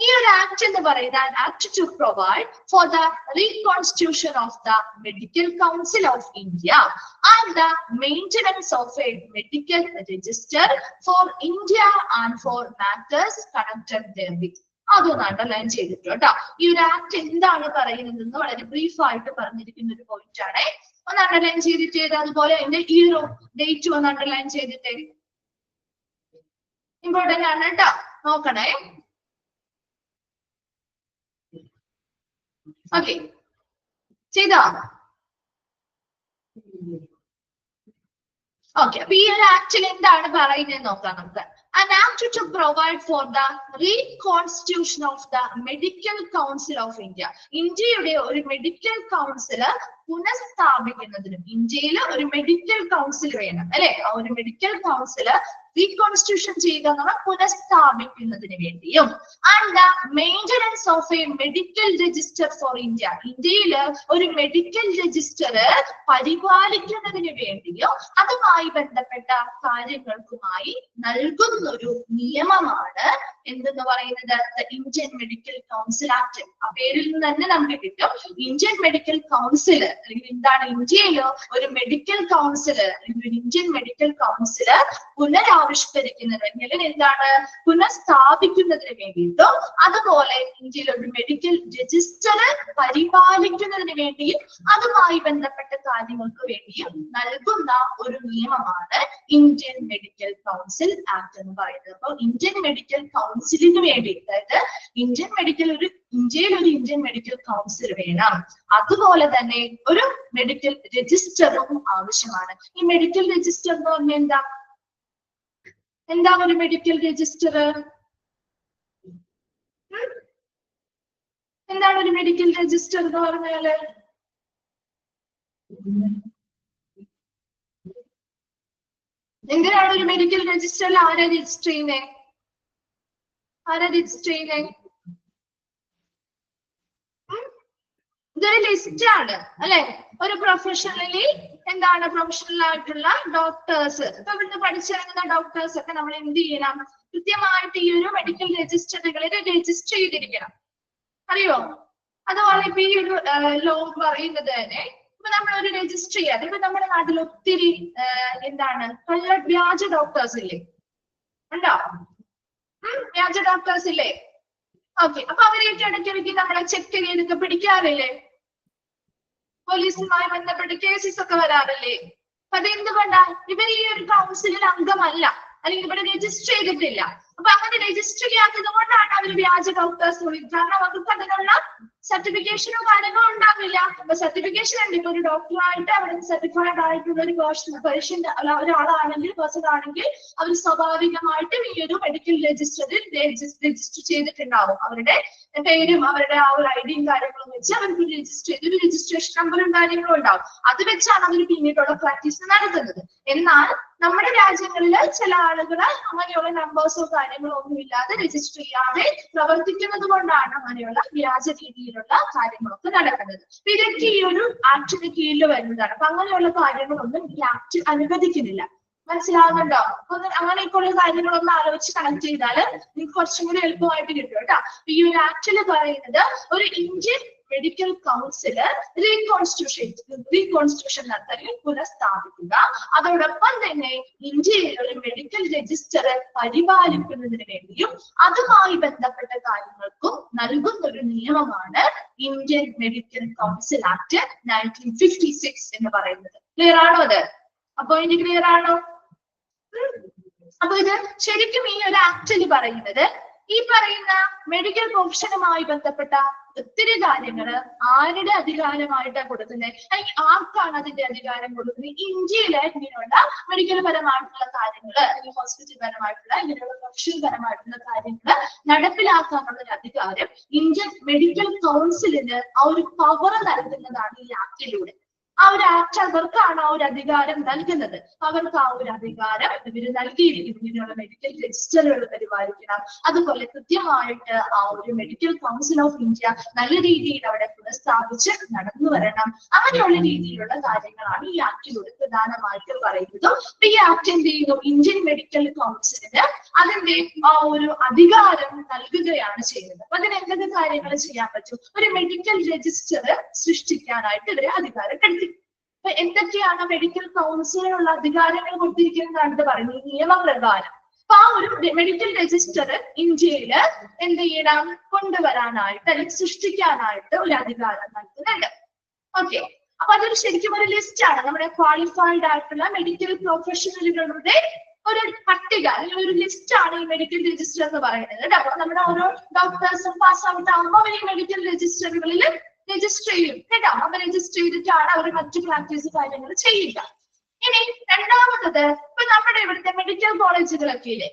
ഈ ഒരു ആക്ട് എന്ന് പറയുന്നത് act to provide for the reconstitution of the medical council of India and the maintenance of a medical register for India and for matters connected therewith. അതൊന്ന് അണ്ടർലൈൻ ചെയ്തിട്ട് കേട്ടോ. ഈ ഒരു ആക്ട് എന്താണ് പറയുന്നതെന്ന് വളരെ ബ്രീഫ് ആയിട്ട് പറഞ്ഞിരിക്കുന്ന ഒരു പോയിന്റ് ആണ്. ഒന്ന് അണ്ടർലൈൻ ചെയ്തിട്ട് അതുപോലെ അതിന്റെ ഈ ഒരു ഡേറ്റ് ഒന്ന് അണ്ടർലൈൻ ചെയ്തിട്ടേ. ഇമ്പോർട്ടന്റ് ആണ് കേട്ടോ, നോക്കണേ. ഓക്കെ, ചെയ്തോ? ഓക്കെ, അപ്പൊ ഈ ഒരു ആക്ടിൽ എന്താണ് പറയുന്നത് നോക്കാം നമുക്ക്. An act to provide for the reconstitution of the Medical Council of India. ഇന്ത്യയുടെ ഒരു മെഡിക്കൽ കൗൺസില് പുനഃസ്ഥാപിക്കുന്നതിനും ഇന്ത്യയിൽ ഒരു മെഡിക്കൽ കൗൺസിൽ വേണം അല്ലെ? ആ ഒരു മെഡിക്കൽ കൗൺസില് റീകോൺസ്റ്റിറ്റ്യൂഷൻ ചെയ്യുക എന്നുള്ള പുനഃസ്ഥാപിക്കുന്നതിന് വേണ്ടിയും and the maintenance of a medical register for India, ഇന്ത്യയിൽ ഒരു മെഡിക്കൽ രജിസ്റ്റർ പരിപാലിക്കുന്നതിന് വേണ്ടിയും അതുമായി ബന്ധപ്പെട്ട കാര്യങ്ങൾക്കുമായി നൽകുന്ന ഒരു നിയമമാണ് എന്തെന്ന് പറയുന്നത് ഇന്ത്യൻ മെഡിക്കൽ കൗൺസിൽ ആക്ട്. ആ പേരിൽ നിന്ന് തന്നെ നമുക്ക് കിട്ടും. ഇന്ത്യൻ മെഡിക്കൽ കൗൺസിൽ അല്ലെങ്കിൽ എന്താണ് ഇന്ത്യയില് ഒരു മെഡിക്കൽ കൗൺസില് അല്ലെങ്കിൽ ഇന്ത്യൻ മെഡിക്കൽ കൗൺസില് പുനരാവിഷ്കരിക്കുന്നത് അല്ലെങ്കിൽ എന്താണ് പുനഃസ്ഥാപിക്കുന്നതിന് വേണ്ടിയിട്ടും അതുപോലെ ഇന്ത്യയിൽ ഒരു മെഡിക്കൽ രജിസ്റ്റർ പരിപാലിക്കുന്നതിന് വേണ്ടിയും അതുമായി ബന്ധപ്പെട്ട കാര്യങ്ങൾക്ക് വേണ്ടിയും നൽകുന്ന ഒരു നിയമമാണ് ഇന്ത്യൻ മെഡിക്കൽ കൗൺസിൽ ആക്ട് എന്ന് പറയുന്നത്. അപ്പൊ ഇന്ത്യൻ മെഡിക്കൽ കൗൺസിലിന് വേണ്ടി, അതായത് ഇന്ത്യൻ മെഡിക്കൽ കൗൺസിൽ വേണം, അതുപോലെ തന്നെ ഒരു മെഡിക്കൽ രജിസ്റ്ററും ആവശ്യമാണ്. ഈ മെഡിക്കൽ രജിസ്റ്റർ എന്ന് പറഞ്ഞാൽ എന്താണ് ഒരു മെഡിക്കൽ രജിസ്റ്റർ? എന്താണ് ഒരു മെഡിക്കൽ രജിസ്റ്റർ എന്ന് പറഞ്ഞാല്? എന്തിനാണ് ഒരു മെഡിക്കൽ രജിസ്റ്ററിൽ ആരാ രജിസ്റ്റർ ചെയ്യുന്നേ? ഇതൊരു ലിസ്റ്റ് ആണ് അല്ലെ? ഒരു പ്രൊഫഷണലി എന്താണ് പ്രൊഫഷണൽ ആയിട്ടുള്ള ഡോക്ടേഴ്സ്, ഇപ്പൊ ഇവിടുന്ന് പഠിച്ചിറങ്ങുന്ന ഡോക്ടേഴ്സ് ഒക്കെ നമ്മൾ എന്ത് ചെയ്യണം? കൃത്യമായിട്ട് ഈ ഒരു മെഡിക്കൽ രജിസ്റ്ററുകളിൽ രജിസ്റ്റർ ചെയ്തിരിക്കണം. അറിയോ? അതുപോലെ ഇപ്പൊ ഈ ഒരു ലോ പറയുന്നത് തന്നെ ഇപ്പൊ നമ്മൾ ഒരു രജിസ്റ്റർ ചെയ്യാതെ ഇപ്പൊ നമ്മുടെ നാട്ടിൽ ഒത്തിരി എന്താണ് വ്യാജ ഡോക്ടേഴ്സ് ഇല്ലേ? ഉണ്ടോ? വ്യാജ ഡോക്ടേഴ്സ് ഇല്ലേ? ഓക്കെ, അപ്പൊ അവരെയൊക്കെ ഇടയ്ക്കിടയ്ക്ക് നമ്മളെ ചെക്ക് ചെയ്തൊക്കെ പിടിക്കാറില്ലേ? പോലീസുമായി ബന്ധപ്പെട്ട് കേസസ് ഒക്കെ വരാറില്ലേ? അപ്പൊ അതെന്തുകൊണ്ടാ? ഇവർ ഈ ഒരു കൗൺസിലിൽ അംഗമല്ല അല്ലെങ്കിൽ ഇവിടെ രജിസ്റ്റർ ചെയ്തിട്ടില്ല. അപ്പൊ അങ്ങനെ രജിസ്റ്റർ ചെയ്യാത്തത് കൊണ്ടാണ് അവർ വ്യാജ ഡോക്ടേഴ്സ് വിളിക്കുന്നത്. കാരണം അവർക്ക് അതിനുള്ള സർട്ടിഫിക്കേഷനോ കാര്യങ്ങളോ ഉണ്ടാവില്ല. അപ്പൊ സർട്ടിഫിക്കേഷൻ ഉണ്ട്. ഇപ്പൊ ഒരു ഡോക്ടറായിട്ട് അവിടെ സർട്ടിഫൈഡ് ആയിട്ടുള്ള ഒരു പേഷ്യന്റ് പേഴ്സൺ ആണെങ്കിൽ അവർ സ്വാഭാവികമായിട്ടും ഈ ഒരു മെഡിക്കൽ രജിസ്റ്ററിൽ രജിസ്റ്റർ ചെയ്തിട്ടുണ്ടാവും. അവരുടെ പേരും അവരുടെ ആ ഒരു ഐഡിയും കാര്യങ്ങളും വെച്ച് അവർക്ക് രജിസ്റ്റർ ചെയ്ത് ഒരു രജിസ്ട്രേഷൻ നമ്പറും കാര്യങ്ങളും ഉണ്ടാവും. അത് വെച്ചാണ് അവർ പിന്നീടുള്ള പ്രാക്ടീസ് നടത്തുന്നത്. എന്നാൽ നമ്മുടെ രാജ്യങ്ങളിൽ ചില ആളുകൾ അങ്ങനെയുള്ള നമ്പേഴ്സോ കാര്യങ്ങളോ ഒന്നുമില്ലാതെ രജിസ്റ്റർ ചെയ്യാതെ പ്രവർത്തിക്കുന്നത് കൊണ്ടാണ് അങ്ങനെയുള്ള വ്യാജ രീതിയിലുള്ള കാര്യങ്ങളൊക്കെ നടക്കുന്നത്. ഇതൊക്കെ ഈ ഒരു ആക്ടിന് കീഴിൽ വരുന്നതാണ്. അപ്പൊ അങ്ങനെയുള്ള കാര്യങ്ങളൊന്നും ഈ ആക്ട് അനുവദിക്കുന്നില്ല. മനസ്സിലാവുന്നുണ്ടോ? അങ്ങനെയൊക്കെയുള്ള കാര്യങ്ങളൊന്നും ആലോചിച്ച് കണക്ട് ചെയ്താൽ നിങ്ങൾക്ക് കുറച്ചും കൂടി എളുപ്പമായിട്ട് കിട്ടും കേട്ടോ. ഈ ഒരു ആക്ടിൽ പറയുന്നത് ഒരു ഇന്ത്യൻ മെഡിക്കൽ കൗൺസില് റീകോൺസ്റ്റിറ്റ്യൂഷൻ നടത്താൻ പുനഃസ്ഥാപിക്കുക. അതോടൊപ്പം തന്നെ ഇന്ത്യയിൽ ഒരു മെഡിക്കൽ രജിസ്റ്റർ പരിപാലിക്കുന്നതിന് വേണ്ടിയും അതുമായി ബന്ധപ്പെട്ട കാര്യങ്ങൾക്കും നൽകുന്ന ഒരു നിയമമാണ് ഇന്ത്യൻ മെഡിക്കൽ കൗൺസിൽ ആക്ട് 1956 എന്ന് പറയുന്നത്. ക്ലിയർ ആണോ അത്? അപ്പൊ ഇനി ക്ലിയർ ആണോ? അപ്പൊ ഇത് ശരിക്കും ഈ ഒരു ആക്ടിൽ പറയുന്നത് ഈ പറയുന്ന മെഡിക്കൽ പ്രൊഫഷനുമായി ബന്ധപ്പെട്ട ഒത്തിരി കാര്യങ്ങള് ആരുടെ അധികാരമായിട്ടാണ് കൊടുക്കുന്നത്, അല്ലെങ്കിൽ ആർക്കാണ് അതിന്റെ അധികാരം കൊടുക്കുന്നത്? ഇന്ത്യയിലെ ഇങ്ങനെയുള്ള മെഡിക്കൽ പരമായിട്ടുള്ള കാര്യങ്ങള്, അല്ലെങ്കിൽ ഹോസ്പിറ്റൽ പരമായിട്ടുള്ള ഇങ്ങനെയുള്ള പ്രൊഫഷണൽ പരമായിട്ടുള്ള കാര്യങ്ങള് നടപ്പിലാക്കാനുള്ള ഒരു അധികാരം ഇന്ത്യൻ മെഡിക്കൽ കൗൺസിലിന് ആ ഒരു പവർ നൽകുന്നതാണ് ഈ ആക്ടിലൂടെ. ആ ഒരു ആക്ട് അവർക്കാണ് ആ ഒരു അധികാരം നൽകുന്നത്. അവർക്ക് ആ ഒരു അധികാരം ഇവര് നൽകിയിരിക്കും. ഇങ്ങനെയുള്ള മെഡിക്കൽ രജിസ്റ്ററുകൾ പരിപാലിക്കണം. അതുപോലെ കൃത്യമായിട്ട് ആ ഒരു മെഡിക്കൽ കൗൺസിൽ ഓഫ് ഇന്ത്യ നല്ല രീതിയിൽ അവിടെ പുനഃസ്ഥാപിച്ച് നടന്നു വരണം. അങ്ങനെയുള്ള രീതിയിലുള്ള കാര്യങ്ങളാണ് ഈ ആക്ടിലൂടെ പ്രധാനമായിട്ട് പറയുന്നത്. ഈ ആക്ട് എന്ത് ചെയ്യുന്നു? ഇന്ത്യൻ മെഡിക്കൽ കൗൺസിലിന് അതിന്റെ ആ ഒരു അധികാരം നൽകുകയാണ് ചെയ്യുന്നത്. അപ്പൊ അതിന് എന്തൊക്കെ കാര്യങ്ങൾ ചെയ്യാൻ പറ്റും? ഒരു മെഡിക്കൽ രജിസ്റ്റർ സൃഷ്ടിക്കാനായിട്ട് ഇവരെ അധികാരം എടുത്തു. അപ്പൊ എന്തൊക്കെയാണ് മെഡിക്കൽ കൗൺസിലിനുള്ള അധികാരങ്ങൾ കൊടുത്തിരിക്കുന്നതാണ് പറയുന്നത് നിയമപ്രകാരം. അപ്പൊ ആ ഒരു മെഡിക്കൽ രജിസ്റ്റർ ഇന്ത്യയില് എന്ത് ചെയ്യണം? കൊണ്ടുവരാനായിട്ട് അല്ലെങ്കിൽ സൃഷ്ടിക്കാനായിട്ട് ഒരു അധികാരം നൽകുന്നുണ്ട്. ഓക്കെ, അപ്പൊ അതൊരു ശരിക്കും ഒരു ലിസ്റ്റ് ആണ്. നമ്മുടെ ക്വാളിഫൈഡ് ആയിട്ടുള്ള മെഡിക്കൽ പ്രൊഫഷണലുകളുടെ ഒരു പട്ടിക അല്ലെങ്കിൽ ഒരു ലിസ്റ്റ് ആണ് ഈ മെഡിക്കൽ രജിസ്റ്റർ എന്ന് പറയുന്നത്. അപ്പൊ നമ്മുടെ ഓരോ ഡോക്ടേഴ്സും പാസ് ഔട്ട് ആകുമ്പോൾ അവർ ഈ മെഡിക്കൽ രജിസ്റ്ററുകളിൽ രജിസ്റ്റർ ചെയ്യും കേട്ടോ. അപ്പൊ രജിസ്റ്റർ ചെയ്തിട്ടാണ് അവർ മറ്റു പ്രാക്ടീസ് കാര്യങ്ങൾ ചെയ്യുക. ഇനി രണ്ടാമത്തത്, ഇപ്പൊ നമ്മുടെ ഇവിടുത്തെ മെഡിക്കൽ കോളേജുകളൊക്കെ ഇല്ലേ,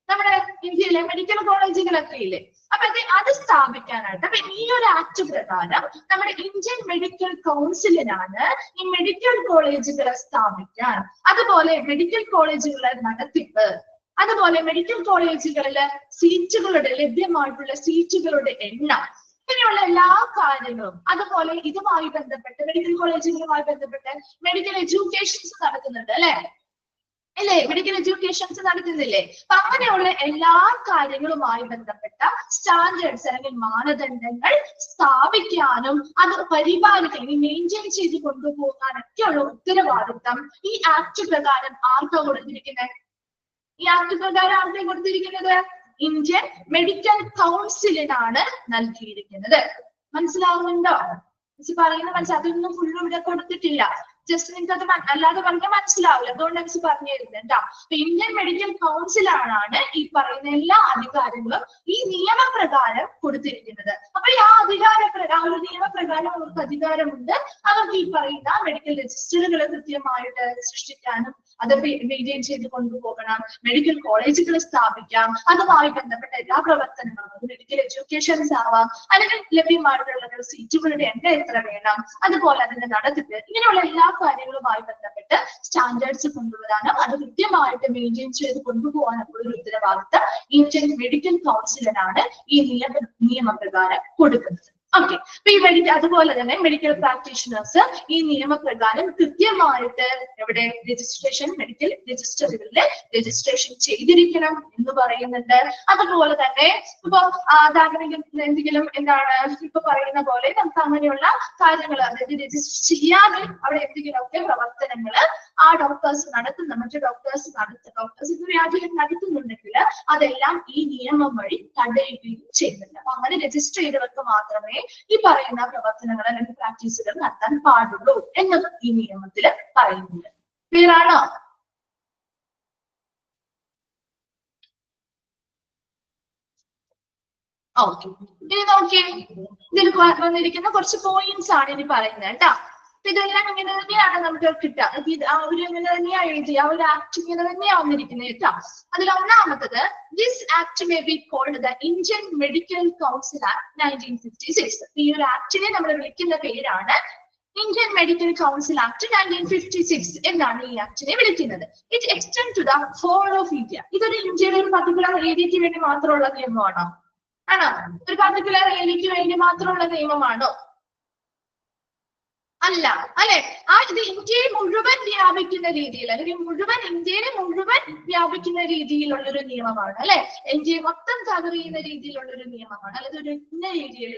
നമ്മുടെ ഇന്ത്യയിലെ മെഡിക്കൽ കോളേജുകളൊക്കെ ഇല്ലേ, അപ്പൊ അത് സ്ഥാപിക്കാനായിട്ട് അപ്പൊ ഈ ഒരു ആക്ട് പ്രകാരം നമ്മുടെ ഇന്ത്യൻ മെഡിക്കൽ കൗൺസിലിനാണ് ഈ മെഡിക്കൽ കോളേജുകളെ സ്ഥാപിക്കാൻ, അതുപോലെ മെഡിക്കൽ കോളേജുകളെ നടത്തിപ്പ്, അതുപോലെ മെഡിക്കൽ കോളേജുകളിലെ സീറ്റുകളുടെ ലഭ്യമായിട്ടുള്ള സീറ്റുകളുടെ എണ്ണം, ഇങ്ങനെയുള്ള എല്ലാ കാര്യങ്ങളും, അതുപോലെ ഇതുമായി ബന്ധപ്പെട്ട് മെഡിക്കൽ കോളേജുകളുമായി ബന്ധപ്പെട്ട് മെഡിക്കൽ എഡ്യൂക്കേഷൻസ് നടക്കുന്നുണ്ട് അല്ലേ, മെഡിക്കൽ എഡ്യൂക്കേഷൻസ് നടത്തുന്നില്ലേ? അപ്പൊ അങ്ങനെയുള്ള എല്ലാ കാര്യങ്ങളുമായി ബന്ധപ്പെട്ട സ്റ്റാൻഡേർഡ്സ് അല്ലെങ്കിൽ മാനദണ്ഡങ്ങൾ സ്ഥാപിക്കാനും അത് പരിപാലിക്കാനും മെയിൻറ്റെയിൻ ചെയ്ത് കൊണ്ടുപോകാനൊക്കെ ഉള്ള ഉത്തരവാദിത്തം ഈ ആക്ട് പ്രകാരം ആർക്കാ കൊടുത്തിരിക്കുന്നത്? ഈ ആക്ട് പ്രകാരം ആർക്കാ കൊടുത്തിരിക്കുന്നത്? ഇന്ത്യൻ മെഡിക്കൽ കൗൺസിലിനാണ് നൽകിയിരിക്കുന്നത്. മനസ്സിലാവുന്നുണ്ടോ? പറയുന്ന അതൊന്നും ഫുള്ളും ഇവിടെ കൊടുത്തിട്ടില്ല. ജസ്റ്റ് നിങ്ങൾക്ക് അത് അല്ലാതെ പറഞ്ഞാൽ മനസ്സിലാവില്ല. അതുകൊണ്ട് എനിക്ക് പറഞ്ഞു തരുന്നത് കേട്ടോ. അപ്പൊ ഇന്ത്യൻ മെഡിക്കൽ കൗൺസിലാണ് ഈ പറയുന്ന എല്ലാ അധികാരങ്ങളും ഈ നിയമപ്രകാരം കൊടുത്തിരിക്കുന്നത്. അപ്പൊ ഈ ആ ഒരു നിയമപ്രകാരം അവർക്ക് അധികാരമുണ്ട്. അവർക്ക് ഈ പറയുന്ന മെഡിക്കൽ രജിസ്റ്ററുകൾ കൃത്യമായിട്ട് സൃഷ്ടിക്കാനും അത് മെയിൻറ്റെയിൻ ചെയ്ത് കൊണ്ടുപോകണം, മെഡിക്കൽ കോളേജുകൾ സ്ഥാപിക്കാം, അതുമായി ബന്ധപ്പെട്ട എല്ലാ പ്രവർത്തനങ്ങളും മെഡിക്കൽ എഡ്യൂക്കേഷൻസ് ആവാം, അല്ലെങ്കിൽ ലഭ്യമായിട്ടുള്ള സീറ്റുകളുടെ എണ്ണം എത്ര വേണം, അതുപോലെ അതിന്റെ നടത്തിപ്പ്, ഇങ്ങനെയുള്ള എല്ലാ കാര്യങ്ങളുമായി ബന്ധപ്പെട്ട് സ്റ്റാൻഡേർഡ്സ് കൊണ്ടുവരാനും അത് കൃത്യമായിട്ട് മെയിൻറ്റെയിൻ ചെയ്ത് കൊണ്ടുപോകാനുള്ള ഒരു ഉത്തരവാദിത്തം ഇന്ത്യൻ മെഡിക്കൽ കൗൺസിലിനാണ് ഈ നിയമപ്രകാരം കൊടുക്കുന്നത്. ഓക്കെ, അപ്പൊ ഈ അതുപോലെ തന്നെ മെഡിക്കൽ പ്രാക്ടീഷണേഴ്സ് ഈ നിയമപ്രകാരം കൃത്യമായിട്ട് എവിടെ മെഡിക്കൽ രജിസ്റ്ററുകളിൽ രജിസ്ട്രേഷൻ ചെയ്തിരിക്കണം എന്ന് പറയുന്നുണ്ട്. അതുപോലെ തന്നെ ഇപ്പൊ എന്തെങ്കിലും എന്താണ് ഇപ്പൊ പറയുന്ന പോലെ നമുക്ക് അങ്ങനെയുള്ള കാര്യങ്ങൾ, അതായത് രജിസ്റ്റർ ചെയ്യാതെ അവിടെ എന്തെങ്കിലുമൊക്കെ പ്രവർത്തനങ്ങൾ ആ ഡോക്ടേഴ്സ് നടത്തുന്ന മറ്റു ഡോക്ടേഴ്സ് വ്യാധികൾ നടത്തുന്നുണ്ടെങ്കിൽ അതെല്ലാം ഈ നിയമം വഴി തടയുകയും ചെയ്യുന്നുണ്ട്. അപ്പൊ അങ്ങനെ രജിസ്റ്റർ ചെയ്തവർക്ക് മാത്രമേ ഈ പറയുന്ന പ്രവർത്തനങ്ങൾ അല്ലെങ്കിൽ പ്രാക്ടീസുകൾ നടത്താൻ പാടുള്ളൂ എന്നത് ഈ നിയമത്തിൽ പറയുന്നുണ്ട്. ക്ലിയർ ആണോ? ഓക്കെ, ഇനി നോക്കിയേ, ഇതിൽ വന്നിരിക്കുന്ന കുറച്ച് പോയിന്റ്സ് ആണ് ഇനി പറയുന്നത് കേട്ടോ. ഇതെല്ലാം ഇങ്ങനെ തന്നെയാണ് നമുക്ക് കിട്ടുക. ഇങ്ങനെ തന്നെയാണ് എഴുതി, ആ ഒരു ആക്ട് ഇങ്ങനെ തന്നെയാണ് വന്നിരിക്കുന്നത് കേട്ടോ. അതിൽ ഒന്നാമത്തത്, this act may be called the Indian medical council act 1956. ഈ ഒരു ആക്ടിനെ നമ്മൾ വിളിക്കുന്ന പേരാണ് ഇന്ത്യൻ മെഡിക്കൽ കൗൺസിൽ ആക്ട് 1956 എന്നാണ് ഈ ആക്ടിനെ വിളിക്കുന്നത്. It extend to the whole of India. ഇതൊരു ഇന്ത്യയിലെ ഒരു പർട്ടിക്കുലർ ഏരിയയ്ക്ക് വേണ്ടി മാത്രമുള്ള നിയമമാണോ? ആണോ? ഒരു പർട്ടിക്കുലർ ഏരിയയ്ക്ക് വേണ്ടി മാത്രമുള്ള നിയമമാണോ? അല്ല, അല്ലെ? ഇത് ഇന്ത്യയെ മുഴുവൻ വ്യാപിക്കുന്ന രീതിയിൽ, അല്ലെങ്കിൽ ഇന്ത്യയെ മുഴുവൻ വ്യാപിക്കുന്ന രീതിയിലുള്ള ഒരു നിയമമാണ്, അല്ലെ? ഇന്ത്യയെ മൊത്തം കവർ ചെയ്യുന്ന രീതിയിലുള്ള ഒരു നിയമമാണ്. അല്ലാതെ ഒരു ഇന്ന ഏരിയയിൽ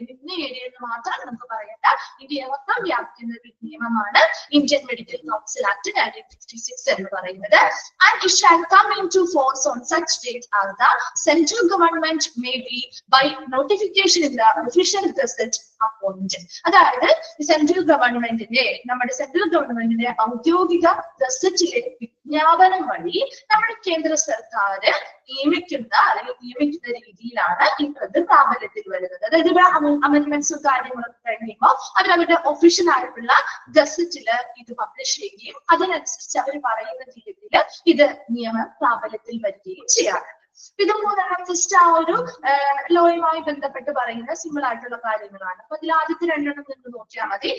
എന്ന് മാത്രം നമുക്ക് പറയണ്ട. ഇന്ത്യയെ മൊത്തം വ്യാപിക്കുന്ന ഒരു നിയമമാണ് ഇന്ത്യൻ മെഡിക്കൽ കൗൺസിൽ ആക്ട് 1956 എന്ന് പറയുന്നത്. And it shall come into force on such date as the central government may be by notification in the official gazette appointed. അതായത് സെൻട്രൽ ഗവൺമെന്റിന്റെ, നമ്മുടെ സെൻട്രൽ ഗവൺമെന്റിന്റെ ഔദ്യോഗിക ഗസറ്റിലെ വിജ്ഞാപനം വഴി നമ്മുടെ കേന്ദ്ര സർക്കാർ നിയമിക്കുന്ന രീതിയിലാണ് ഇപ്പോഴത്തെ പ്രാബല്യത്തിൽ വരുന്നത്. അതായത് ഇവിടെ അമെന്റ്മെന്റ്സും കാര്യങ്ങളൊക്കെ കഴിയുമ്പോൾ അവരവരുടെ ഒഫീഷ്യൽ ആയിട്ടുള്ള ഗസറ്റില് ഇത് പബ്ലിഷ് ചെയ്യുകയും അതിനനുസരിച്ച് അവർ പറയുന്ന രീതിയിൽ ഇത് നിയമം പ്രാബല്യത്തിൽ വരികയും ചെയ്യാറുണ്ട്. ഇത് മൂന്നെണ്ണം ജസ്റ്റ് ആ ഒരു ലോയുമായി ബന്ധപ്പെട്ട് പറയുന്ന സിമ്പിൾ ആയിട്ടുള്ള കാര്യങ്ങളാണ്. അപ്പൊ അതിൽ ആദ്യത്തെ രണ്ടെണ്ണം നിന്ന് നോക്കിയാൽ മതി.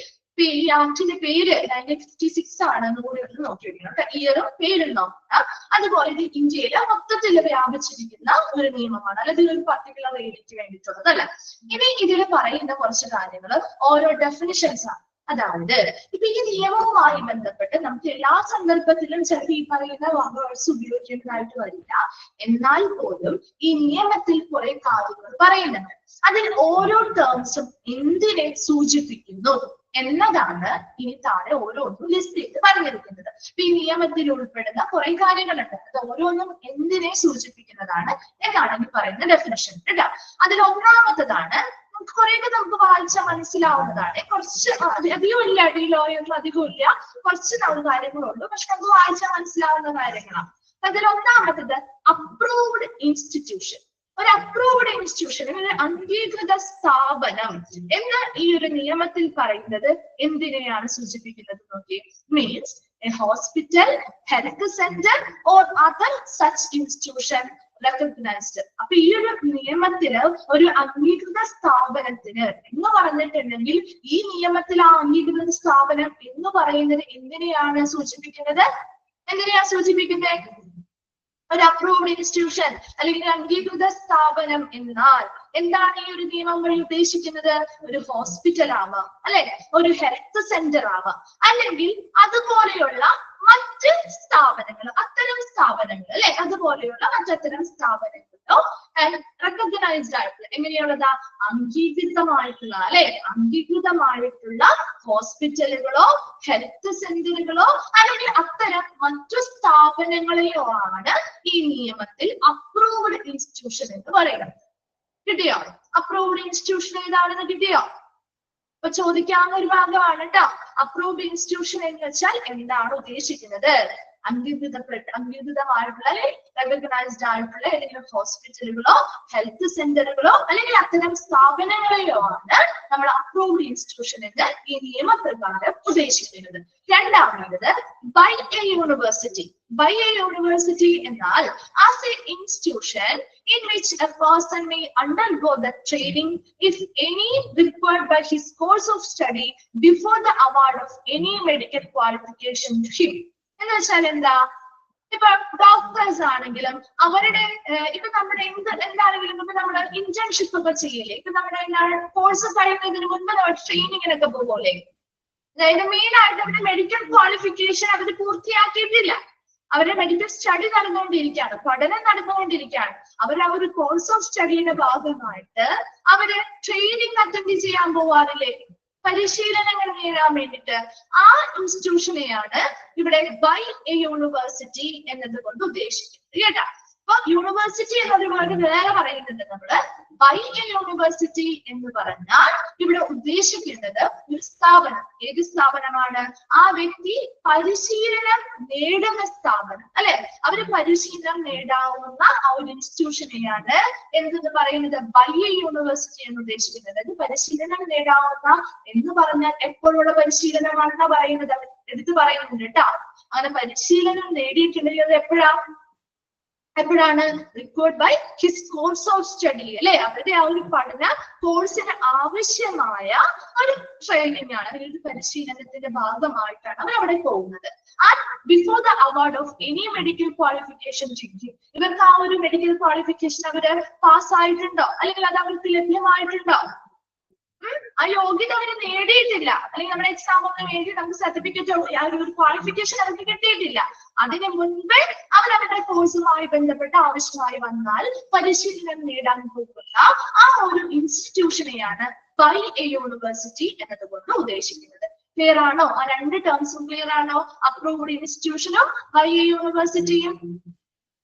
ഈ ആക്ടിന്റെ പേര് 1956 ആണ് കൂടി ഒന്ന് നോക്കി വെക്കണം. ഇയറും പേരും നോക്കുക. അതുപോലെ ഇത് ഇന്ത്യയിലെ മൊത്തത്തിൽ വ്യാപിച്ചിരിക്കുന്ന ഒരു നിയമമാണ്, അല്ലാതെ ഒരു പർട്ടിക്കുലർ ഏരിയയ്ക്ക് വേണ്ടിയിട്ടുള്ളതല്ല. ഇനി ഇതിൽ പറയുന്ന കുറച്ച് കാര്യങ്ങൾ ഓരോ ഡെഫിനിഷൻസ് ആണ്. അതായത് ഇപ്പൊ ഈ നിയമവുമായി ബന്ധപ്പെട്ട് നമുക്ക് എല്ലാ സന്ദർഭത്തിലും ചിലപ്പോൾ ഈ പറയുന്ന വേർഡ്സ് ഉപയോഗിക്കുന്നതായിട്ട് വരില്ല. എന്നാൽ പോലും ഈ നിയമത്തിൽ കുറെ കാര്യങ്ങൾ പറയുന്നുണ്ട്. അതിൽ ഓരോ ടേംസും എന്തിനെ സൂചിപ്പിക്കുന്നു എന്നതാണ് ഇനി താഴെ ഓരോന്നും ലിസ്റ്റ് ചെയ്ത് പറഞ്ഞിരിക്കുന്നത്. ഈ നിയമത്തിൽ ഉൾപ്പെടുന്ന കുറെ കാര്യങ്ങളുണ്ട്. അത് ഓരോന്നും എന്തിനെ സൂചിപ്പിക്കുന്നതാണ് എന്നാണ് ഈ പറയുന്ന ഡെഫിനിഷൻ കേട്ടോ. അതിൽ ഒന്നാമത്തതാണ്, കുറെയൊക്കെ നമുക്ക് വായിച്ച മനസ്സിലാവുന്നതാണ്. കുറച്ച് അധികം ഇല്ല, ഈ ലോയൊന്നും അധികം ഇല്ല, കുറച്ച് കാര്യങ്ങളുള്ളൂ, പക്ഷെ നമുക്ക് വായിച്ചാൽ മനസ്സിലാവുന്ന കാര്യങ്ങളാണ്. അതിൽ ഒന്നാമത്തത് അപ്രൂവ്ഡ് ഇൻസ്റ്റിറ്റ്യൂഷൻ. ഒരു അപ്രൂവ്ഡ് ഇൻസ്റ്റിറ്റ്യൂഷൻ, ഒരു അംഗീകൃത സ്ഥാപനം എന്ന് ഈ ഒരു നിയമത്തിൽ പറയുന്നത് എന്തിനെയാണ് സൂചിപ്പിക്കുന്നത് നോക്കി. Means A hospital, health centre or other such institution recognised. അപ്പൊ ഈ ഒരു നിയമത്തിന് ഒരു അംഗീകൃത സ്ഥാപനത്തിന് എന്ന് പറഞ്ഞിട്ടുണ്ടെങ്കിൽ ഈ നിയമത്തിൽ ആ അംഗീകൃത സ്ഥാപനം എന്ന് പറയുന്നത് എന്തിനെയാണ് സൂചിപ്പിക്കുന്നത്? ഒരു അപ്രൂവ്ഡ് ഇൻസ്റ്റിറ്റ്യൂഷൻ അല്ലെങ്കിൽ അംഗീകൃത സ്ഥാപനം എന്നാൽ എന്താണ് ഈ ഒരു നിയമം വഴി ഉദ്ദേശിക്കുന്നത്? ഒരു ഹോസ്പിറ്റൽ ആവാം, അല്ലെ? ഒരു ഹെൽത്ത് സെന്റർ ആവാം, അല്ലെങ്കിൽ അതുപോലെയുള്ള മറ്റ് സ്ഥാപനങ്ങൾ, അത്തരം സ്ഥാപനങ്ങൾ, അല്ലെ? അതുപോലെയുള്ള മറ്റത്തരം സ്ഥാപനങ്ങളോ റെക്കഗ്നൈസ്ഡ് ആയിട്ടുള്ള, എങ്ങനെയുള്ളതാ? അംഗീകൃതമായിട്ടുള്ള, അല്ലെ? അംഗീകൃതമായിട്ടുള്ള ഹോസ്പിറ്റലുകളോ ഹെൽത്ത് സെന്ററുകളോ അല്ലെങ്കിൽ അത്തരം മറ്റു സ്ഥാപനങ്ങളെയോ ആണ് ഈ നിയമത്തിൽ അപ്രൂവ്ഡ് ഇൻസ്റ്റിറ്റ്യൂഷൻ എന്ന് പറയുന്നത്. കിട്ടിയോ? അപ്രൂവ്ഡ് ഇൻസ്റ്റിറ്റ്യൂഷൻ ഏതാണെന്ന് കിട്ടിയോ? അപ്പൊ ചോദിക്കാവുന്ന ഒരു ഭാഗമാണ് കേട്ടോ. അപ്രൂവ്ഡ് ഇൻസ്റ്റിറ്റ്യൂഷൻ എന്ന് വെച്ചാൽ എന്താണ് ഉദ്ദേശിക്കുന്നത്? അംഗീകൃതമായിട്ടുള്ള, റെക്കഗ്നൈസ്ഡ് ആയിട്ടുള്ള ഏതെങ്കിലും ഹോസ്പിറ്റലുകളോ ഹെൽത്ത് സെന്ററുകളോ അല്ലെങ്കിൽ അത്തരം സ്ഥാപനങ്ങളെയോ ആണ് നമ്മൾ അപ്രൂവ്ഡ് ഇൻസ്റ്റിറ്റ്യൂഷൻ എന്ന് ഈ നിയമപ്രകാരം ഉദ്ദേശിക്കുന്നത്. രണ്ടാമത് by a university. By a university എന്നാൽ as a institution in which a person may undergo the training if any required by his course of study before the award of any medical qualification to him. എന്ന് വെച്ചാൽ എന്താ? ഇപ്പൊ doctors ആണെങ്കിലും അവരുടെ ഇപ്പൊ നമ്മുടെ എന്താണെങ്കിലും ഇപ്പൊ നമ്മുടെ ഇന്റേൺഷിപ്പ് ഒക്കെ ചെയ്യില്ലേ? ഇപ്പൊ നമ്മുടെ കോഴ്സ് കഴിയുന്നതിന് മുൻപ് നമ്മൾ ട്രെയിനിങ്ങിനൊക്കെ പോകുമല്ലേ? അതായത് മെയിൻ ആയിട്ട് അവരുടെ മെഡിക്കൽ ക്വാളിഫിക്കേഷൻ അവർ പൂർത്തിയാക്കിയിട്ടില്ല. അവരുടെ മെഡിക്കൽ സ്റ്റഡി നടന്നുകൊണ്ടിരിക്കുകയാണ്, പഠനം നടന്നുകൊണ്ടിരിക്കുകയാണ്. അവർ ആ ഒരു കോഴ്സ് ഓഫ് സ്റ്റഡിയുടെ ഭാഗമായിട്ട് അവര് ട്രെയിനിങ് അറ്റൻഡ് ചെയ്യാൻ പോവാറില്ലേ? പരിശീലനങ്ങൾ നേടാൻ വേണ്ടിയിട്ട്. ആ ഇൻസ്റ്റിറ്റ്യൂഷനെയാണ് ഇവിടെ ബൈ എ യൂണിവേഴ്സിറ്റി എന്നതുകൊണ്ട് ഉദ്ദേശിക്കുന്നത് കേട്ടോ. അപ്പൊ യൂണിവേഴ്സിറ്റി എന്നൊരു വേർഡ് വേറെ പറയുന്നുണ്ട് നമ്മള്. ബൈ എ യൂണിവേഴ്സിറ്റി എന്ന് പറഞ്ഞാൽ ഇവിടെ ഉദ്ദേശിക്കുന്നത് ഒരു സ്ഥാപനം. ഏത് സ്ഥാപനമാണ്? ആ വ്യക്തി പരിശീലനം നേടുന്ന സ്ഥാപനം, അല്ലെ? അവര് പരിശീലനം നേടാവുന്ന ആ ഒരു ഇൻസ്റ്റിറ്റ്യൂഷനെയാണ് എന്തെന്ന് പറയുന്നത്? ബൈ എ യൂണിവേഴ്സിറ്റി എന്ന് ഉദ്ദേശിക്കുന്നത്. അത് പരിശീലനം നേടാവുന്ന എന്ന് പറഞ്ഞാൽ എപ്പോഴുള്ള പരിശീലനമാണെന്ന് പറയുന്നത് എടുത്തു പറയുന്നുണ്ട് കേട്ടോ. അങ്ങനെ പരിശീലനം നേടിയിട്ടുണ്ടെങ്കിൽ അത് എപ്പോഴാ? എപ്പോഴാണ് required by his course of study അല്ലെ, അവരുടെ ആ ഒരു പഠന കോഴ്സിന് ആവശ്യമായ ഒരു ട്രെയിനിങ് ആണ്, ഒരു പരിശീലനത്തിന്റെ ഭാഗമായിട്ടാണ് അവർ അവിടെ പോകുന്നത്. And before the award of any medical qualification degree, ഇവർക്ക് ആ ഒരു മെഡിക്കൽ ക്വാളിഫിക്കേഷൻ അവര് പാസ്സായിട്ടുണ്ടോ അല്ലെങ്കിൽ അത് അവർക്ക് ലഭ്യമായിട്ടുണ്ടോ? ആ യോഗ്യത അവര് നേടിയിട്ടില്ല, അല്ലെങ്കിൽ നമ്മുടെ എക്സാം ഒന്നും എഴുതി നമുക്ക് സർട്ടിഫിക്കറ്റ് ഒരു ക്വാളിഫിക്കേഷൻ അവർക്ക് കിട്ടിയിട്ടില്ല. അതിന് മുൻപേ അവരവരുടെ കോഴ്സുമായി ബന്ധപ്പെട്ട് ആവശ്യമായി വന്നാൽ പരിശീലനം നേടാൻ പോകുന്ന ആ ഒരു ഇൻസ്റ്റിറ്റ്യൂഷനെയാണ് ബൈ എ യൂണിവേഴ്സിറ്റി എന്നതുകൊണ്ട് ഉദ്ദേശിക്കുന്നത്. ക്ലിയർ ആണോ? ആ രണ്ട് ടേംസും ക്ലിയർ ആണോ? അപ്രൂവ്ഡ് ഇൻസ്റ്റിറ്റ്യൂഷനും ബൈ എ യൂണിവേഴ്സിറ്റിയും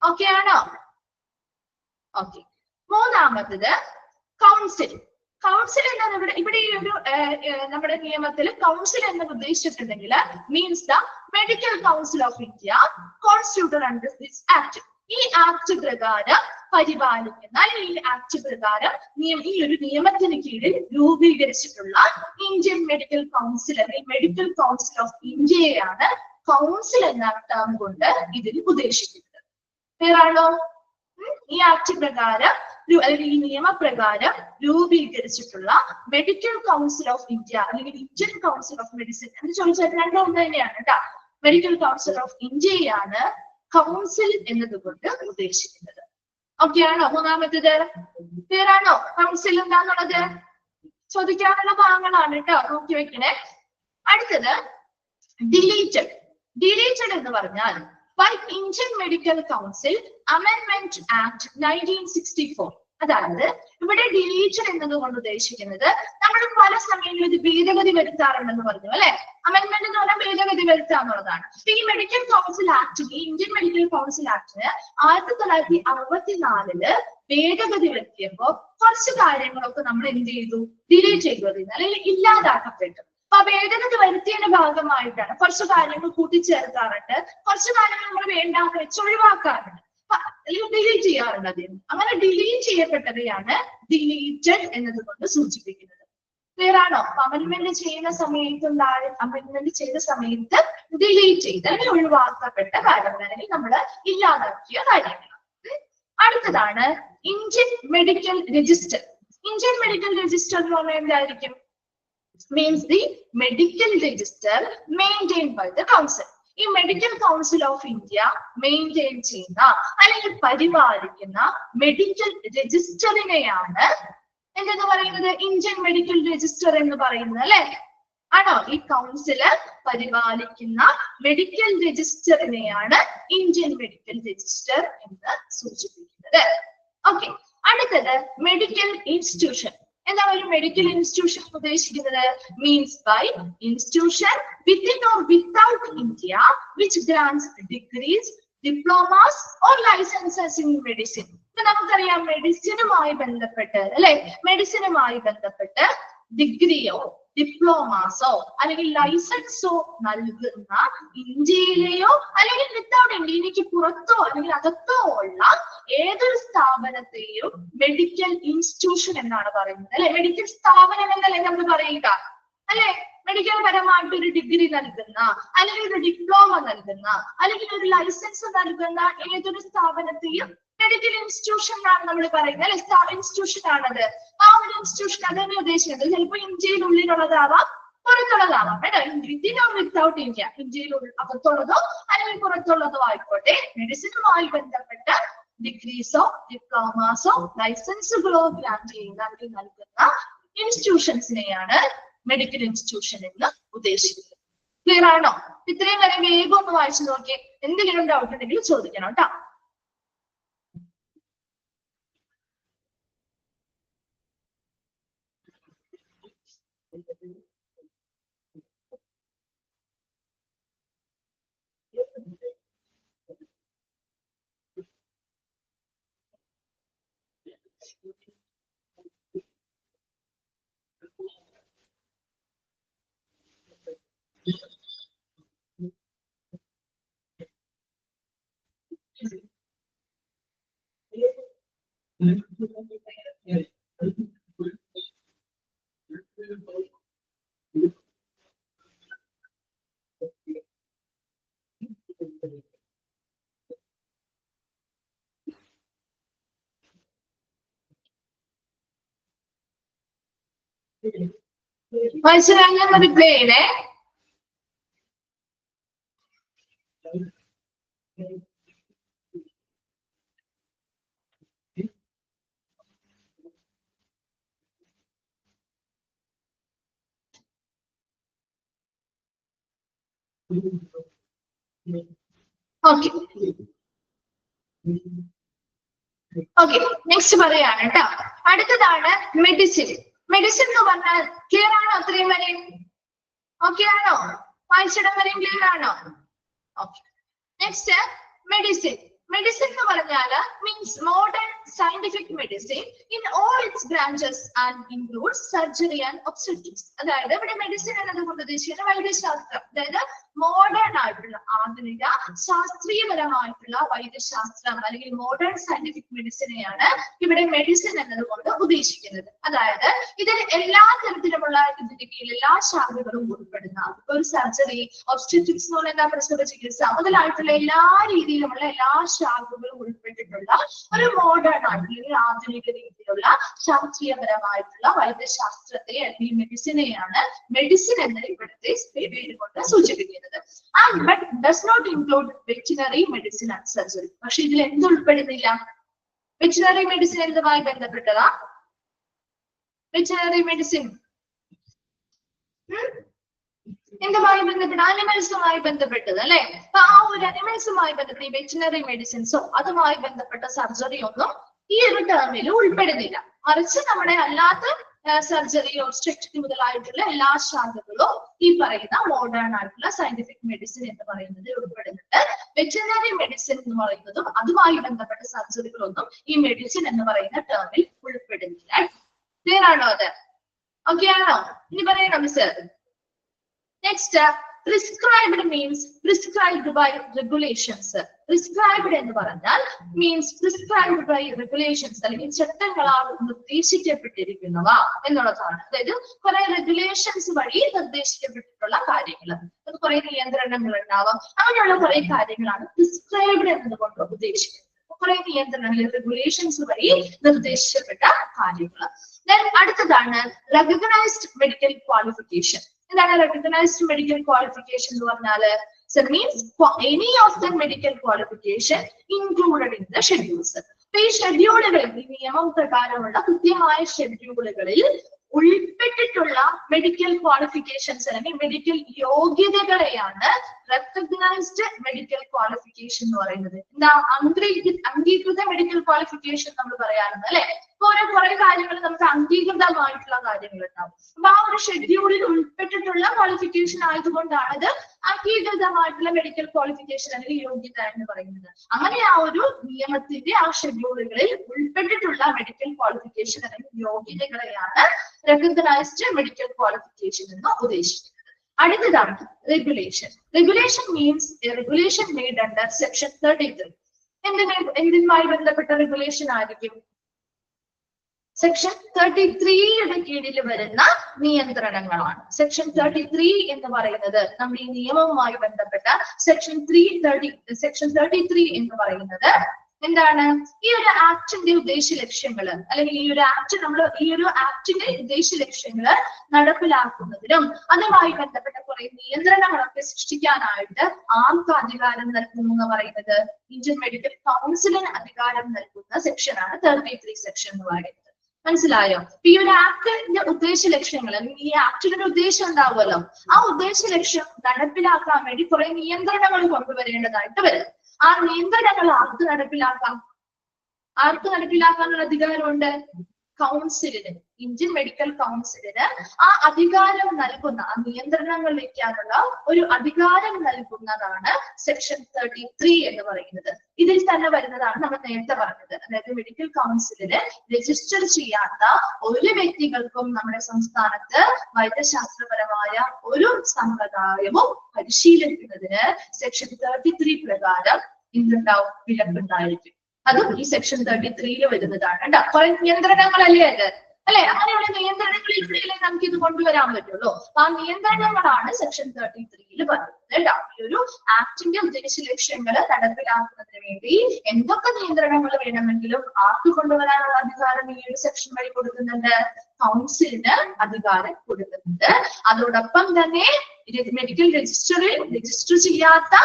ഓക്കെ ആണോ? ഓക്കെ. മൂന്നാമത്തത് കൗൺസിൽ. കൗൺസിൽ എന്നാണ് ഇവിടെ ഈ ഒരു നമ്മുടെ നിയമത്തിൽ കൗൺസിൽ എന്ന് ഉദ്ദേശിച്ചിട്ടുണ്ടെങ്കിൽ means the medical council of India constituted under this act. ഈ ആക്ട് പ്രകാരം പരിപാലിക്കുന്ന അല്ലെങ്കിൽ ഈ ആക്ട് പ്രകാരം ഈ ഒരു നിയമത്തിന് കീഴിൽ രൂപീകരിച്ചിട്ടുള്ള ഇന്ത്യൻ മെഡിക്കൽ കൗൺസിൽ അല്ലെങ്കിൽ മെഡിക്കൽ കൗൺസിൽ ഓഫ് ഇന്ത്യയാണ് കൗൺസിൽ എന്ന ടേം കൊണ്ട് ഇതിൽ ഉദ്ദേശിക്കുന്നത്. ക്ലിയർ ആണോ? ഈ ആക്ട് പ്രകാരം അല്ലെങ്കിൽ ഈ നിയമപ്രകാരം രൂപീകരിച്ചിട്ടുള്ള മെഡിക്കൽ കൗൺസിൽ ഓഫ് ഇന്ത്യ അല്ലെങ്കിൽ ഇന്ത്യൻ കൗൺസിൽ ഓഫ് മെഡിസിൻ എന്ന് ചോദിച്ചാൽ രണ്ടും തന്നെയാണ് കേട്ടോ. മെഡിക്കൽ കൗൺസിൽ ഓഫ് ഇന്ത്യയാണ് കൗൺസിൽ എന്നതുകൊണ്ട് ഉദ്ദേശിക്കുന്നത്. ഓക്കെ ആണോ? മൂന്നാമത്തേത് ക്ലിയർ ആണോ? കൗൺസിൽ എന്താന്നുള്ളത് ചോദിക്കാനുള്ള ഭാഗങ്ങളാണ് കേട്ടോ, നോക്കി വെക്കണേ. അടുത്തത് ഡിലീറ്റഡ്. ഡിലീറ്റഡ് എന്ന് പറഞ്ഞാൽ by Indian Medical Council Amendment Act 1964. അതായത് ഇവിടെ ഡിലീറ്റഡ് എന്നതുകൊണ്ട് ഉദ്ദേശിക്കുന്നത് നമ്മൾ പല സമയങ്ങളിൽ ഇത് ഭേദഗതി വരുത്താറുണ്ടെന്ന് പറഞ്ഞു അല്ലെ. അമെന്റ്മെന്റ് എന്ന് പറഞ്ഞാൽ ഭേദഗതി വരുത്തുക എന്നുള്ളതാണ്. ഈ മെഡിക്കൽ കൗൺസിൽ ആക്ടിന്, ഇന്ത്യൻ മെഡിക്കൽ കൗൺസിൽ ആക്ടിന് 1964 ഭേദഗതി വരുത്തിയപ്പോ കുറച്ച് കാര്യങ്ങളൊക്കെ നമ്മൾ എന്ത് ചെയ്തു? ഡിലീറ്റ് ചെയ്തു, അല്ലെങ്കിൽ ഇല്ലാതാക്കപ്പെട്ടു. അപ്പൊ ഭേദഗതി വരുത്തിയതിന്റെ ഭാഗമായിട്ടാണ് കുറച്ച് കാര്യങ്ങൾ കൂട്ടിച്ചേർക്കാറുണ്ട്, കുറച്ച് കാര്യങ്ങൾ നമ്മൾ വേണ്ട വെച്ചൊഴിവാക്കാറുണ്ട്, ഡിലീറ്റ് ചെയ്യാറുണ്ട്. അതിന് അങ്ങനെ ഡിലീറ്റ് ചെയ്യപ്പെട്ടവയാണ് ഡിലീറ്റഡ് എന്നതുകൊണ്ട് സൂചിപ്പിക്കുന്നത്. ക്ലിയർ ആണോ? അമെന്റ്മെന്റ് ചെയ്യുന്ന സമയത്ത് അമെന്റ്മെന്റ് ചെയ്ത സമയത്ത് ഡിലീറ്റ് ചെയ്ത് അല്ലെങ്കിൽ ഒഴിവാക്കപ്പെട്ട കാര്യങ്ങൾ അല്ലെങ്കിൽ നമ്മൾ ഇല്ലാതാക്കിയ കാര്യങ്ങൾ. അടുത്തതാണ് Indian medical register. Indian medical register എന്ന് പറഞ്ഞാൽ എന്തായിരിക്കും? means the medical register maintained by the council. ഈ medical council of India maintain ചെയ്യുന്ന അല്ലെങ്കിൽ പരിപാലിക്കുന്ന മെഡിക്കൽ രജിസ്റ്ററിനെയാണ് എന്തെന്ന് പറയുന്നത്? ഇന്ത്യൻ മെഡിക്കൽ രജിസ്റ്റർ എന്ന് പറയുന്നത് അല്ലെ. ആണോ? ഈ കൗൺസില് പരിപാലിക്കുന്ന മെഡിക്കൽ രജിസ്റ്ററിനെയാണ് ഇന്ത്യൻ മെഡിക്കൽ രജിസ്റ്റർ എന്ന് സൂചിപ്പിക്കുന്നത്. ഓക്കെ. അടുത്തത് മെഡിക്കൽ ഇൻസ്റ്റിറ്റ്യൂഷൻ. എന്താണ് ഒരു മെഡിക്കൽ ഇൻസ്റ്റിറ്റ്യൂഷൻ ഉദ്ദേശിക്കുന്നത്? Means by institution within or without India which grants degrees, diplomas or licenses in medicine. ഇപ്പൊ നമുക്കറിയാം മെഡിസിനുമായി ബന്ധപ്പെട്ട് അല്ലെ, മെഡിസിനുമായി ബന്ധപ്പെട്ട് ഡിഗ്രിയോ ഡിപ്ലോമാസോ അല്ലെങ്കിൽ ലൈസൻസോ നൽകുന്ന ഇന്ത്യയിലെയോ അല്ലെങ്കിൽ വിത്തൗട്ട് ഇന്ത്യക്ക് പുറത്തോ അല്ലെങ്കിൽ അകത്തോ ഉള്ള ഏതൊരു സ്ഥാപനത്തെയും മെഡിക്കൽ ഇൻസ്റ്റിറ്റ്യൂഷൻ എന്നാണ് പറയുന്നത് അല്ലെ. മെഡിക്കൽ സ്ഥാപനം എന്നല്ലേ നമ്മൾ പറയുക അല്ലെ. മെഡിക്കൽ പരമായിട്ട് ഒരു ഡിഗ്രി നൽകുന്ന അല്ലെങ്കിൽ ഒരു ഡിപ്ലോമ നൽകുന്ന അല്ലെങ്കിൽ ഒരു ലൈസൻസ് നൽകുന്ന ഏതൊരു സ്ഥാപനത്തെയും മെഡിക്കൽ ഇൻസ്റ്റിറ്റ്യൂഷൻ എന്നാണ് നമ്മൾ പറയുന്നത് അല്ലെ. ഇൻസ്റ്റിറ്റ്യൂഷൻ ആണത്. ആ ഒരു ഇൻസ്റ്റിറ്റ്യൂഷൻ അതന്നെ ഉദ്ദേശിക്കുന്നത് ചിലപ്പോൾ ഇന്ത്യയിലുള്ളിലുള്ളതാവാം പുറത്തുള്ളതാവാം കേട്ടോ. വിത്തിൻ ഓർ വിത്തൗട്ട് ഇന്ത്യ, ഇന്ത്യയിൽ അകത്തുള്ളതോ അല്ലെങ്കിൽ പുറത്തുള്ളതോ ആയിക്കോട്ടെ, മെഡിസിനുമായി ബന്ധപ്പെട്ട ഡിഗ്രീസോ ഡിപ്ലോമാസോ ലൈസൻസുകളോ ഗ്രാന്റ് ചെയ്യുന്ന അല്ലെങ്കിൽ നൽകുന്ന ഇൻസ്റ്റിറ്റ്യൂഷൻസിനെയാണ് മെഡിക്കൽ ഇൻസ്റ്റിറ്റ്യൂഷൻ എന്ന് ഉദ്ദേശിക്കുന്നത്. ക്ലിയർ ആണോ? ഇത്രയും വരെ വേഗം ഒന്ന് വായിച്ചു നോക്കിയേ. എന്തെങ്കിലും ഡൗട്ട് ഉണ്ടെങ്കിൽ ചോദിക്കണം കേട്ടോ. വായിച്ചു റിപ്ലൈ ചെയ്തേ. ഓക്കെ ഓക്കെ, നെക്സ്റ്റ് പറയാണ് കേട്ടോ. അടുത്തതാണ് മെഡിസിൻ. മെഡിസിൻ എന്ന് പറഞ്ഞാൽ ക്ലിയർ ആണോ? അത്രയും വരെയും ഓക്കെ ആണോ? വായിച്ചിടം വരെയും ക്ലിയർ ആണോ? ഓക്കെ. Next medicine. മെഡിസിൻ എന്ന് പറഞ്ഞാൽ means modern scientific medicine in all it's branches and includes surgery and obstetrics. അതായത് ഇവിടെ മെഡിസിൻ എന്നതുകൊണ്ട് ഉദ്ദേശിക്കുന്നത് വൈദ്യശാസ്ത്രം, അതായത് മോഡേൺ ആയിട്ടുള്ള ആധുനിക ശാസ്ത്രീയപരമായിട്ടുള്ള വൈദ്യശാസ്ത്രം അല്ലെങ്കിൽ മോഡേൺ സയന്റിഫിക് മെഡിസിനെയാണ് ഇവിടെ മെഡിസിൻ എന്നതുകൊണ്ട് ഉദ്ദേശിക്കുന്നത്. അതായത് ഇതിൽ എല്ലാ തരത്തിലുമുള്ള ഇതിന്റെ കീഴിൽ എല്ലാ ശാഖകളും ഉൾപ്പെടുന്ന ഒരു സർജറി, ഒബ്സ്റ്ററ്റിക്സ് എന്ന് പറയുന്ന പ്രസവ ചികിത്സ മുതലായിട്ടുള്ള എല്ലാ രീതിയിലുമുള്ള എല്ലാ ശാഖകളും ഉൾപ്പെട്ടിട്ടുള്ള ഒരു മോഡേൺ ആയിട്ടുള്ള ആധുനിക രീതിയിലുള്ള ശാസ്ത്രീയപരമായിട്ടുള്ള വൈദ്യശാസ്ത്രത്തെ അല്ലെങ്കിൽ മെഡിസിനെയാണ് മെഡിസിൻ എന്ന ഇവിടുത്തെ പേര് കൊണ്ട് സൂചിപ്പിക്കുന്നത്. But does not include veterinary medicine and surgery. പക്ഷെ ഇതിൽ എന്ത് ഉൾപ്പെടുന്നില്ല? വെറ്റിനറി മെഡിസിൻ എന്തുമായി ബന്ധപ്പെട്ടതാ? വെറ്റിനറി മെഡിസിൻ എന്തുമായി ബന്ധപ്പെട്ട? അനിമൽസുമായി ബന്ധപ്പെട്ടത് അല്ലെ? അപ്പൊ ആ ഒരു അനിമൽസുമായി ബന്ധപ്പെട്ട ഈ വെറ്റിനറി മെഡിസിൻസോ അതുമായി ബന്ധപ്പെട്ട സർജറി ഒന്നും ഈ ഒരു ടേമിൽ ഉൾപ്പെടുന്നില്ല. മറിച്ച് നമ്മുടെ അല്ലാത്ത സർജറി, ഒബ്സ്റ്ററ്റിക് മുതലായിട്ടുള്ള എല്ലാ ശാഖകളും ഈ പറയുന്ന മോഡേൺ ആയിട്ടുള്ള സയന്റിഫിക് മെഡിസിൻ എന്ന് പറയുന്നത് ഉൾപ്പെടുന്നുണ്ട്. വെറ്റിനറി മെഡിസിൻ എന്ന് പറയുന്നതും അതുമായി ബന്ധപ്പെട്ട സർജറികളൊന്നും ഈ മെഡിസിൻ എന്ന് പറയുന്ന ടേമിൽ ഉൾപ്പെടുന്നില്ല. ക്ലിയർ ആണോ? അത് ഓക്കെ ആണോ? ഇനി പറയണം miss. Next, prescribed means prescribed by regulations. Prescribed എന്ന് പറഞ്ഞാൽ means prescribed by regulations, അല്ലെങ്കിൽ ചട്ടങ്ങളാൽ നിർദ്ദേശിക്കപ്പെട്ടിരിക്കുന്നവ എന്നുള്ളതാണ്. അതായത് കുറെ റെഗുലേഷൻസ് വഴി നിർദ്ദേശിക്കപ്പെട്ടിട്ടുള്ള കാര്യങ്ങൾ, അത് കുറെ നിയന്ത്രണങ്ങൾ ഉണ്ടാവാം. അങ്ങനെയുള്ള കുറെ കാര്യങ്ങളാണ് പ്രിസ്ക്രൈബ്ഡ് എന്നതുകൊണ്ട് ഉദ്ദേശിക്കുന്നത്. കുറെ നിയന്ത്രണങ്ങൾ, റെഗുലേഷൻസ് വഴി നിർദ്ദേശിക്കപ്പെട്ട കാര്യങ്ങൾ. Then അടുത്തതാണ് recognized medical qualification. എന്താണ് recognized medical qualification എന്ന് പറഞ്ഞാല്? So means any of the medical qualification included in the schedules. ഈ ഷെഡ്യൂളുകളിൽ, ഈ നിയമം പ്രകാരമുള്ള കൃത്യമായ ഷെഡ്യൂളുകളിൽ ഉൾപ്പെട്ടിട്ടുള്ള മെഡിക്കൽ ക്വാളിഫിക്കേഷൻസ് അല്ലെങ്കിൽ മെഡിക്കൽ യോഗ്യതകളെയാണ് റെക്കഗ്നൈസ്ഡ് മെഡിക്കൽ ക്വാളിഫിക്കേഷൻ എന്ന് പറയുന്നത്. എന്താ? അംഗീകൃത മെഡിക്കൽ ക്വാളിഫിക്കേഷൻ നമ്മൾ പറയാറുണ്ട് അല്ലെ? കുറെ കാര്യങ്ങൾ നമുക്ക് അംഗീകൃതമായിട്ടുള്ള കാര്യങ്ങൾ ഉണ്ടാവും. അപ്പൊ ആ ഒരു ഷെഡ്യൂളിൽ ഉൾപ്പെട്ടിട്ടുള്ള ക്വാളിഫിക്കേഷൻ ആയതുകൊണ്ടാണ് ഇത് അംഗീകൃതമായിട്ടുള്ള മെഡിക്കൽ ക്വാളിഫിക്കേഷൻ അല്ലെങ്കിൽ യോഗ്യത എന്ന് പറയുന്നത്. അങ്ങനെ ആ ഒരു നിയമത്തിന്റെ ആ ഷെഡ്യൂളുകളിൽ ഉൾപ്പെട്ടിട്ടുള്ള മെഡിക്കൽ ക്വാളിഫിക്കേഷൻ അല്ലെങ്കിൽ യോഗ്യതകളെയാണ് recognized medical qualification എന്ന് ഉദ്ദേശിക്കുന്നത്. അടുത്തതാണ് regulation. Regulation means a regulation made under section 33. എന്തുമായി ബന്ധപ്പെട്ട റെഗുലേഷൻ ആയിരിക്കും? സെക്ഷൻ 33യുടെ കീഴിൽ വരുന്ന നിയന്ത്രണങ്ങളാണ്. സെക്ഷൻ 33 എന്ന് പറയുന്നത് നമ്മൾ ഈ നിയമവുമായി ബന്ധപ്പെട്ട സെക്ഷൻ 33 എന്ന് പറയുന്നത് എന്താണ്? ഈ ഒരു ആക്ടിന്റെ ഉദ്ദേശ ലക്ഷ്യങ്ങള് അല്ലെങ്കിൽ ഈ ഒരു ആക്ടിന്റെ ഉദ്ദേശ ലക്ഷ്യങ്ങള് നടപ്പിലാക്കുന്നതിനും അതുമായി ബന്ധപ്പെട്ട കുറെ നിയന്ത്രണങ്ങളൊക്കെ സൃഷ്ടിക്കാനായിട്ട് ആർക്ക് അധികാരം നൽകുന്നു എന്ന് പറയുന്നത്? ഇന്ത്യൻ മെഡിക്കൽ കൗൺസിലിന് അധികാരം നൽകുന്ന സെക്ഷനാണ് 33 സെക്ഷൻ എന്ന് പറയുന്നത്. മനസ്സിലായോ? ഈ ഒരു ആക്ടിന്റെ ഉദ്ദേശ ലക്ഷ്യങ്ങൾ അല്ലെങ്കിൽ ഈ ആക്ടിന്റെ ഉദ്ദേശം ഉണ്ടാവുമല്ലോ, ആ ഉദ്ദേശ ലക്ഷ്യം നടപ്പിലാക്കാൻ വേണ്ടി കുറെ നിയന്ത്രണങ്ങൾ കൊണ്ടുവരേണ്ടതായിട്ട് വരും. ആ നിയന്ത്രണങ്ങൾ ആർക്ക് നടപ്പിലാക്കാനുള്ള അധികാരമുണ്ട്? കൗൺസിലിന്, ഇന്ത്യൻ മെഡിക്കൽ കൗൺസിലിന് ആ അധികാരം നൽകുന്ന, ആ നിയന്ത്രണങ്ങൾ വയ്ക്കാനുള്ള ഒരു അധികാരം നൽകുന്നതാണ് സെക്ഷൻ 33 എന്ന് പറയുന്നത്. ഇതിൽ തന്നെ വരുന്നതാണ് നമ്മൾ നേരത്തെ പറഞ്ഞത്, അതായത് മെഡിക്കൽ കൗൺസിലിന് രജിസ്റ്റർ ചെയ്യാത്ത ഒരു വ്യക്തികൾക്കും നമ്മുടെ സംസ്ഥാനത്ത് വൈദ്യശാസ്ത്രപരമായ ഒരു സമ്പ്രദായവും പരിശീലിക്കുന്നതിന് സെക്ഷൻ 33 പ്രകാരം എന്തുണ്ടാവും? വിലക്കുണ്ടായിരിക്കും. അതും ഈ സെക്ഷൻ 33 വരുന്നതാണ് കേട്ടോ. കുറെ നിയന്ത്രണങ്ങളല്ലേ അത് അല്ലെ? അങ്ങനെയുള്ള നിയന്ത്രണങ്ങളിലൂടെ നമുക്ക് ഇത് കൊണ്ടുവരാൻ പറ്റുള്ളൂ. ആ നിയന്ത്രണങ്ങളാണ് സെക്ഷൻ 33 പറയുന്നത് കേട്ടോ. ഈ ഒരു ആക്ടിന്റെ ഉദ്ദേശ ലക്ഷ്യങ്ങൾ നടപ്പിലാക്കുന്നതിന് വേണ്ടി എന്തൊക്കെ നിയന്ത്രണങ്ങൾ വേണമെങ്കിലും ആർക്ക് കൊണ്ടുവരാനുള്ള അധികാരം ഈ ഒരു സെക്ഷൻ വഴി കൊടുക്കുന്നുണ്ട്? കൗൺസിലിന് അധികാരം കൊടുക്കുന്നുണ്ട്. അതോടൊപ്പം തന്നെ മെഡിക്കൽ രജിസ്റ്ററിൽ രജിസ്റ്റർ ചെയ്യാത്ത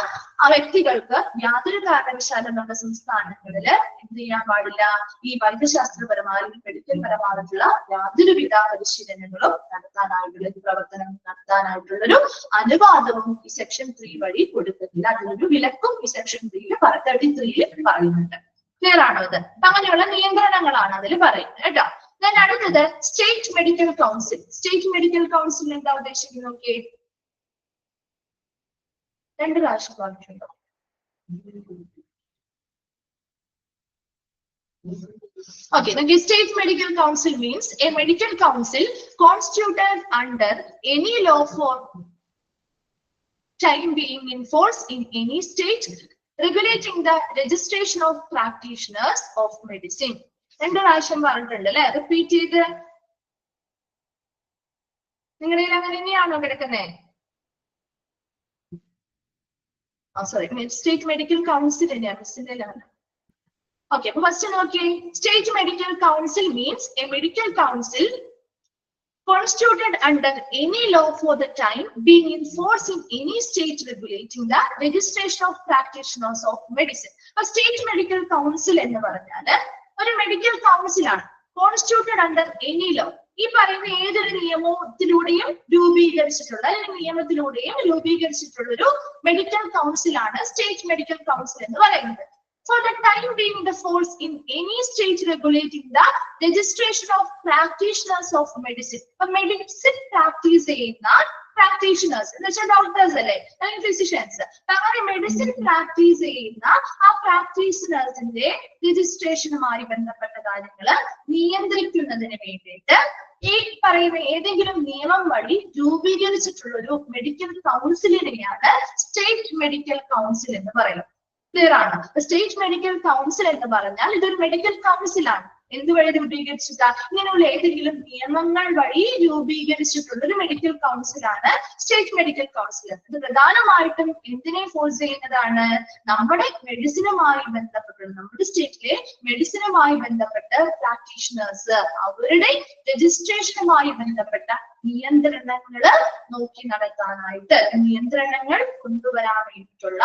ആ വ്യക്തികൾക്ക് യാതൊരു കാരണവശാലും നമ്മുടെ സംസ്ഥാനങ്ങളിൽ എന്ത് ചെയ്യാൻ പാടില്ല, ഈ വൈദ്യശാസ്ത്രപരമായും മെഡിക്കൽ പരമായിട്ടുള്ള യാതൊരുവിധ പരിശീലനങ്ങളും നടത്താനായിട്ടുള്ള പ്രവർത്തനം നടത്താനായിട്ടുള്ളൊരു അനുവാദവും ഈ സെക്ഷൻ 3 വഴി കൊടുക്കുന്നില്ല. അതിനൊരു വിലക്കും ഈ സെക്ഷൻ 33 പറയുന്നുണ്ട്. ക്ലിയർ ആണോ ഇത്? അങ്ങനെയുള്ള നിയന്ത്രണങ്ങളാണ് അതിൽ പറയുന്നത് കേട്ടോ. then അടുത്തത് state medical council. State medical council എന്താ ഉദ്ദേശിക്കുന്നത് നോക്കിയേ, രണ്ട് പ്രാവശ്യം പറഞ്ഞിട്ടുണ്ടോ? Okay, the State Medical Council means a medical council constituted under any law for time being in force in any state, regulating the registration of practitioners of medicine. രണ്ട് പ്രാവശ്യം പറഞ്ഞിട്ടുണ്ട് അല്ലെ, റിപ്പീറ്റ് ചെയ്ത്. നിങ്ങളുടെ അങ്ങനെ തന്നെയാണോ കിടക്കുന്നത്? സോറി, സ്റ്റേറ്റ് മെഡിക്കൽ കൗൺസിൽ തന്നെയാണ് മിസ്സിന്റെ ലാണ്. Okay, first okay, State Medical Council means a medical council constituted under any law for the time being in force in any state, regulating the registration of practitioners of medicine. A State Medical Council എന്ന് പറഞ്ഞാൽ ഒരു medical council ആണ്, constituted under any law. ഈ പറയുന്ന ഏതൊരു നിയമത്തിലൂടെയും രൂപീകരിച്ചിട്ടുള്ള അല്ലെങ്കിൽ നിയമത്തിലൂടെയും രൂപീകരിച്ചിട്ടുള്ള ഒരു medical കൗൺസിലാണ് state medical council എന്ന് പറയുന്നത്. For the time being the force in any state, regulating the registration of practitioners of medicine. Medicine practice ചെയ്യുന്ന practitioners എന്ന് വെച്ചാൽ ഡോക്ടേഴ്സ് അല്ലേ, അല്ലെങ്കിൽ ഫിസിഷ്യൻസ്. അങ്ങനെ മെഡിസിൻ പ്രാക്ടീസ് ചെയ്യുന്ന ആ പ്രാക്ടീഷണേഴ്സിന്റെ രജിസ്ട്രേഷനുമായി ബന്ധപ്പെട്ട കാര്യങ്ങൾ നിയന്ത്രിക്കുന്നതിന് വേണ്ടിയിട്ട് ഈ പറയുന്ന ഏതെങ്കിലും നിയമം വഴി രൂപീകരിച്ചിട്ടുള്ള ഒരു മെഡിക്കൽ കൗൺസിലിനെയാണ് സ്റ്റേറ്റ് മെഡിക്കൽ കൗൺസിൽ എന്ന് പറയുന്നത്. ക്ലിയർ ആണ്? സ്റ്റേറ്റ് മെഡിക്കൽ കൗൺസിൽ എന്ന് പറഞ്ഞാൽ ഇതൊരു മെഡിക്കൽ കൗൺസിലാണ്. എന്തുവഴി രൂപീകരിച്ചിട്ട ഇങ്ങനെയുള്ള ഏതെങ്കിലും നിയമങ്ങൾ വഴി രൂപീകരിച്ചിട്ടുള്ള ഒരു മെഡിക്കൽ കൗൺസിലാണ് സ്റ്റേറ്റ് മെഡിക്കൽ കൗൺസിൽ. ഇത് പ്രധാനമായിട്ടും എന്തിനെ ഫോഴ്സ് ചെയ്യുന്നതാണ്? നമ്മുടെ മെഡിസിനുമായി ബന്ധപ്പെട്ടുള്ള നമ്മുടെ സ്റ്റേറ്റിലെ മെഡിസിനുമായി ബന്ധപ്പെട്ട പ്രാക്ടീഷണേഴ്സ് അവരുടെ രജിസ്ട്രേഷനുമായി ബന്ധപ്പെട്ട നിയന്ത്രണങ്ങൾ നോക്കി നടത്താനായിട്ട്, നിയന്ത്രണങ്ങൾ കൊണ്ടുവരാൻ വേണ്ടിയിട്ടുള്ള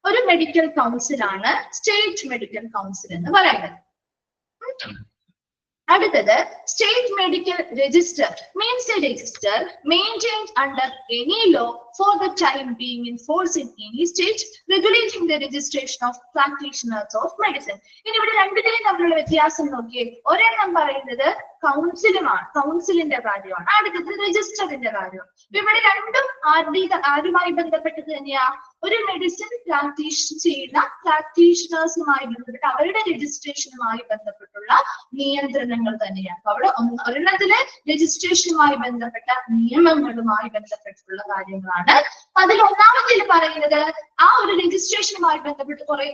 ഒരു മെഡിക്കൽ കൗൺസിലാണ് സ്റ്റേറ്റ് മെഡിക്കൽ കൗൺസിൽ എന്ന് പറയുന്നത്. അടുത്തത് state medical register means A register maintained under any law for the time being in force in any state, regulating the registration of practitioners of medicine. ഇനി ഇവിടെ രണ്ടിന്റെയും തമ്മിലുള്ള വ്യത്യാസം നോക്കിയേ. ഒരെണ്ണം പറയുന്നത് കൗൺസിലുമാണ്, കൗൺസിലിന്റെ കാര്യമാണ്, അടുത്തത് രജിസ്റ്ററിന്റെ കാര്യമാണ്. ഇവിടെ രണ്ടും ആരുമായി ബന്ധപ്പെട്ടത് തന്നെയാ? ഒരു മെഡിസിൻ പ്രാക്ടീസ് ചെയ്യുന്ന പ്രാക്ടീഷണേഴ്സുമായി ബന്ധപ്പെട്ട് അവരുടെ രജിസ്ട്രേഷനുമായി ബന്ധപ്പെട്ടുള്ള നിയന്ത്രണങ്ങൾ തന്നെയാണ്. അപ്പൊ അവിടെ ഒരെണ്ണത്തിലെ രജിസ്ട്രേഷനുമായി ബന്ധപ്പെട്ട നിയമങ്ങളുമായി ബന്ധപ്പെട്ടുള്ള കാര്യങ്ങളാണ്. അതിൽ ഒന്നാമത്തിൽ പറയുന്നത് ആ ഒരു രജിസ്ട്രേഷനുമായി ബന്ധപ്പെട്ട് കുറെ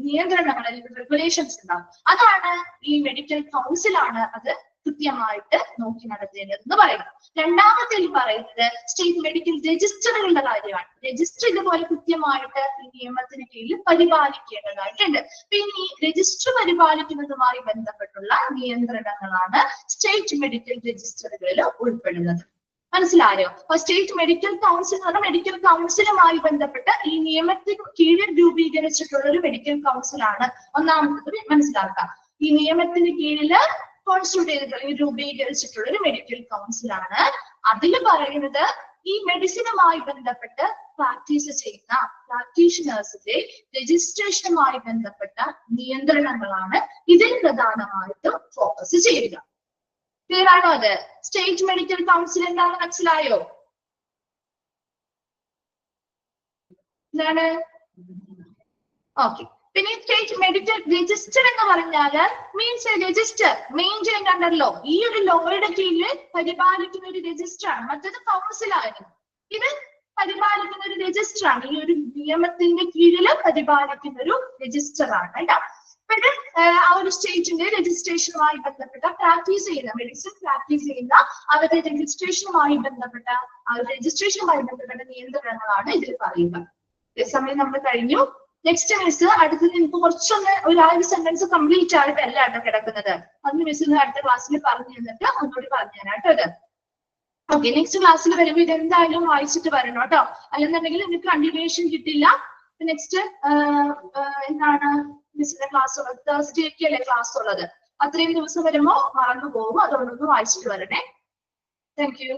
നിയന്ത്രണങ്ങൾ അല്ലെങ്കിൽ റെഗുലേഷൻസ് ഉണ്ടാവും. അതാണ് ഈ മെഡിക്കൽ കൗൺസിലാണ് അത് കൃത്യമായിട്ട് നോക്കി നടത്തേണ്ടതെന്ന് പറയുന്നത്. രണ്ടാമത്തിൽ പറയുന്നത് സ്റ്റേറ്റ് മെഡിക്കൽ രജിസ്റ്ററുകളുടെ കാര്യമാണ്. രജിസ്റ്റർ ഇതുപോലെ കൃത്യമായിട്ട് ഈ നിയമത്തിന് കീഴിൽ പരിപാലിക്കേണ്ടതായിട്ടുണ്ട്. പിന്നെ ഈ രജിസ്റ്റർ പരിപാലിക്കുന്നതുമായി ബന്ധപ്പെട്ടുള്ള നിയന്ത്രണങ്ങളാണ് സ്റ്റേറ്റ് മെഡിക്കൽ രജിസ്റ്ററുകളിൽ ഉൾപ്പെടുന്നത്. മനസ്സിലായോ? അപ്പൊ സ്റ്റേറ്റ് മെഡിക്കൽ കൗൺസിൽ എന്ന് പറഞ്ഞാൽ മെഡിക്കൽ കൗൺസിലുമായി ബന്ധപ്പെട്ട് ഈ നിയമത്തിന് കീഴിൽ രൂപീകരിച്ചിട്ടുള്ള ഒരു മെഡിക്കൽ കൗൺസിലാണ്. ഒന്നാമത്തത് മനസ്സിലാക്കാം, ഈ നിയമത്തിന് കീഴിൽ കോൺസ്റ്റിറ്റ്യൂട്ട് ചെയ്തിട്ടുള്ള രൂപീകരിച്ചിട്ടുള്ള ഒരു മെഡിക്കൽ കൗൺസിലാണ്. അതിൽ പറയുന്നത് ഈ മെഡിസിനുമായി ബന്ധപ്പെട്ട് പ്രാക്ടീസ് ചെയ്യുന്ന പ്രാക്ടീഷണേഴ്സിന്റെ രജിസ്ട്രേഷനുമായി ബന്ധപ്പെട്ട നിയന്ത്രണങ്ങളാണ് ഇതിൽ പ്രധാനമായിട്ടും ഫോക്കസ് ചെയ്യുക. ക്ലിയർ ആണോ? അത് സ്റ്റേറ്റ് മെഡിക്കൽ കൗൺസിൽ എന്താണെന്ന് മനസ്സിലായോ? എന്താണ്? ഓക്കെ. പിന്നെ സ്റ്റേറ്റ് മെഡിക്കൽ രജിസ്റ്റർ എന്ന് പറഞ്ഞാല് means register maintain under law. ഈ ഒരു ലോയുടെ കീഴിൽ പരിപാലിക്കുന്ന ഒരു രജിസ്റ്റർ ആണ്. മറ്റേത് കൗൺസിലായിരുന്നു, ഇത് പരിപാലിക്കുന്ന ഒരു രജിസ്റ്റർ ആണ്. ഈ ഒരു നിയമത്തിന്റെ കീഴിൽ പരിപാലിക്കുന്ന ഒരു രജിസ്റ്റർ ആണ് കേട്ടോ. ആ ഒരു സ്റ്റേറ്റിന്റെ രജിസ്ട്രേഷനുമായി ബന്ധപ്പെട്ട പ്രാക്ടീസ് ചെയ്യുന്ന മെഡിസിൻ പ്രാക്ടീസ് ചെയ്യുന്ന അവരുടെ രജിസ്ട്രേഷനുമായി ബന്ധപ്പെട്ട നിയന്ത്രണങ്ങളാണ് ഇതിൽ പറയുക. അതേസമയം നമ്മൾ കഴിഞ്ഞു നെക്സ്റ്റ് മിസ് അടുത്തത് എനിക്ക് കുറച്ചൊന്ന് ഒരു സെന്റൻസ് കംപ്ലീറ്റ് ആയിട്ടല്ല കേട്ടോ കിടക്കുന്നത്. അന്ന് മിസ് അടുത്ത ക്ലാസ്സിൽ പറഞ്ഞു തന്നിട്ട് ഒന്നുകൂടി പറഞ്ഞു തരാം കേട്ടോ ഇത്. ഓക്കെ, നെക്സ്റ്റ് ക്ലാസ്സിൽ വരുമ്പോൾ ഇത് എന്തായാലും വായിച്ചിട്ട് വരണം കേട്ടോ. അല്ലെന്നുണ്ടെങ്കിൽ നിങ്ങൾക്ക് കണ്ടിന്യൂഷൻ കിട്ടില്ല. നെക്സ്റ്റ് എന്താണ് മിസ്സിന്റെ ക്ലാസ് ഉള്ളത്? തേഴ്സ്ഡേക്ക് അല്ലേ ക്ലാസ് ഉള്ളത്? അത്രയും ദിവസം വരുമ്പോ മറന്നു പോകും. അതുകൊണ്ടൊന്ന് വായിച്ചിട്ട് വരണേ. Thank you.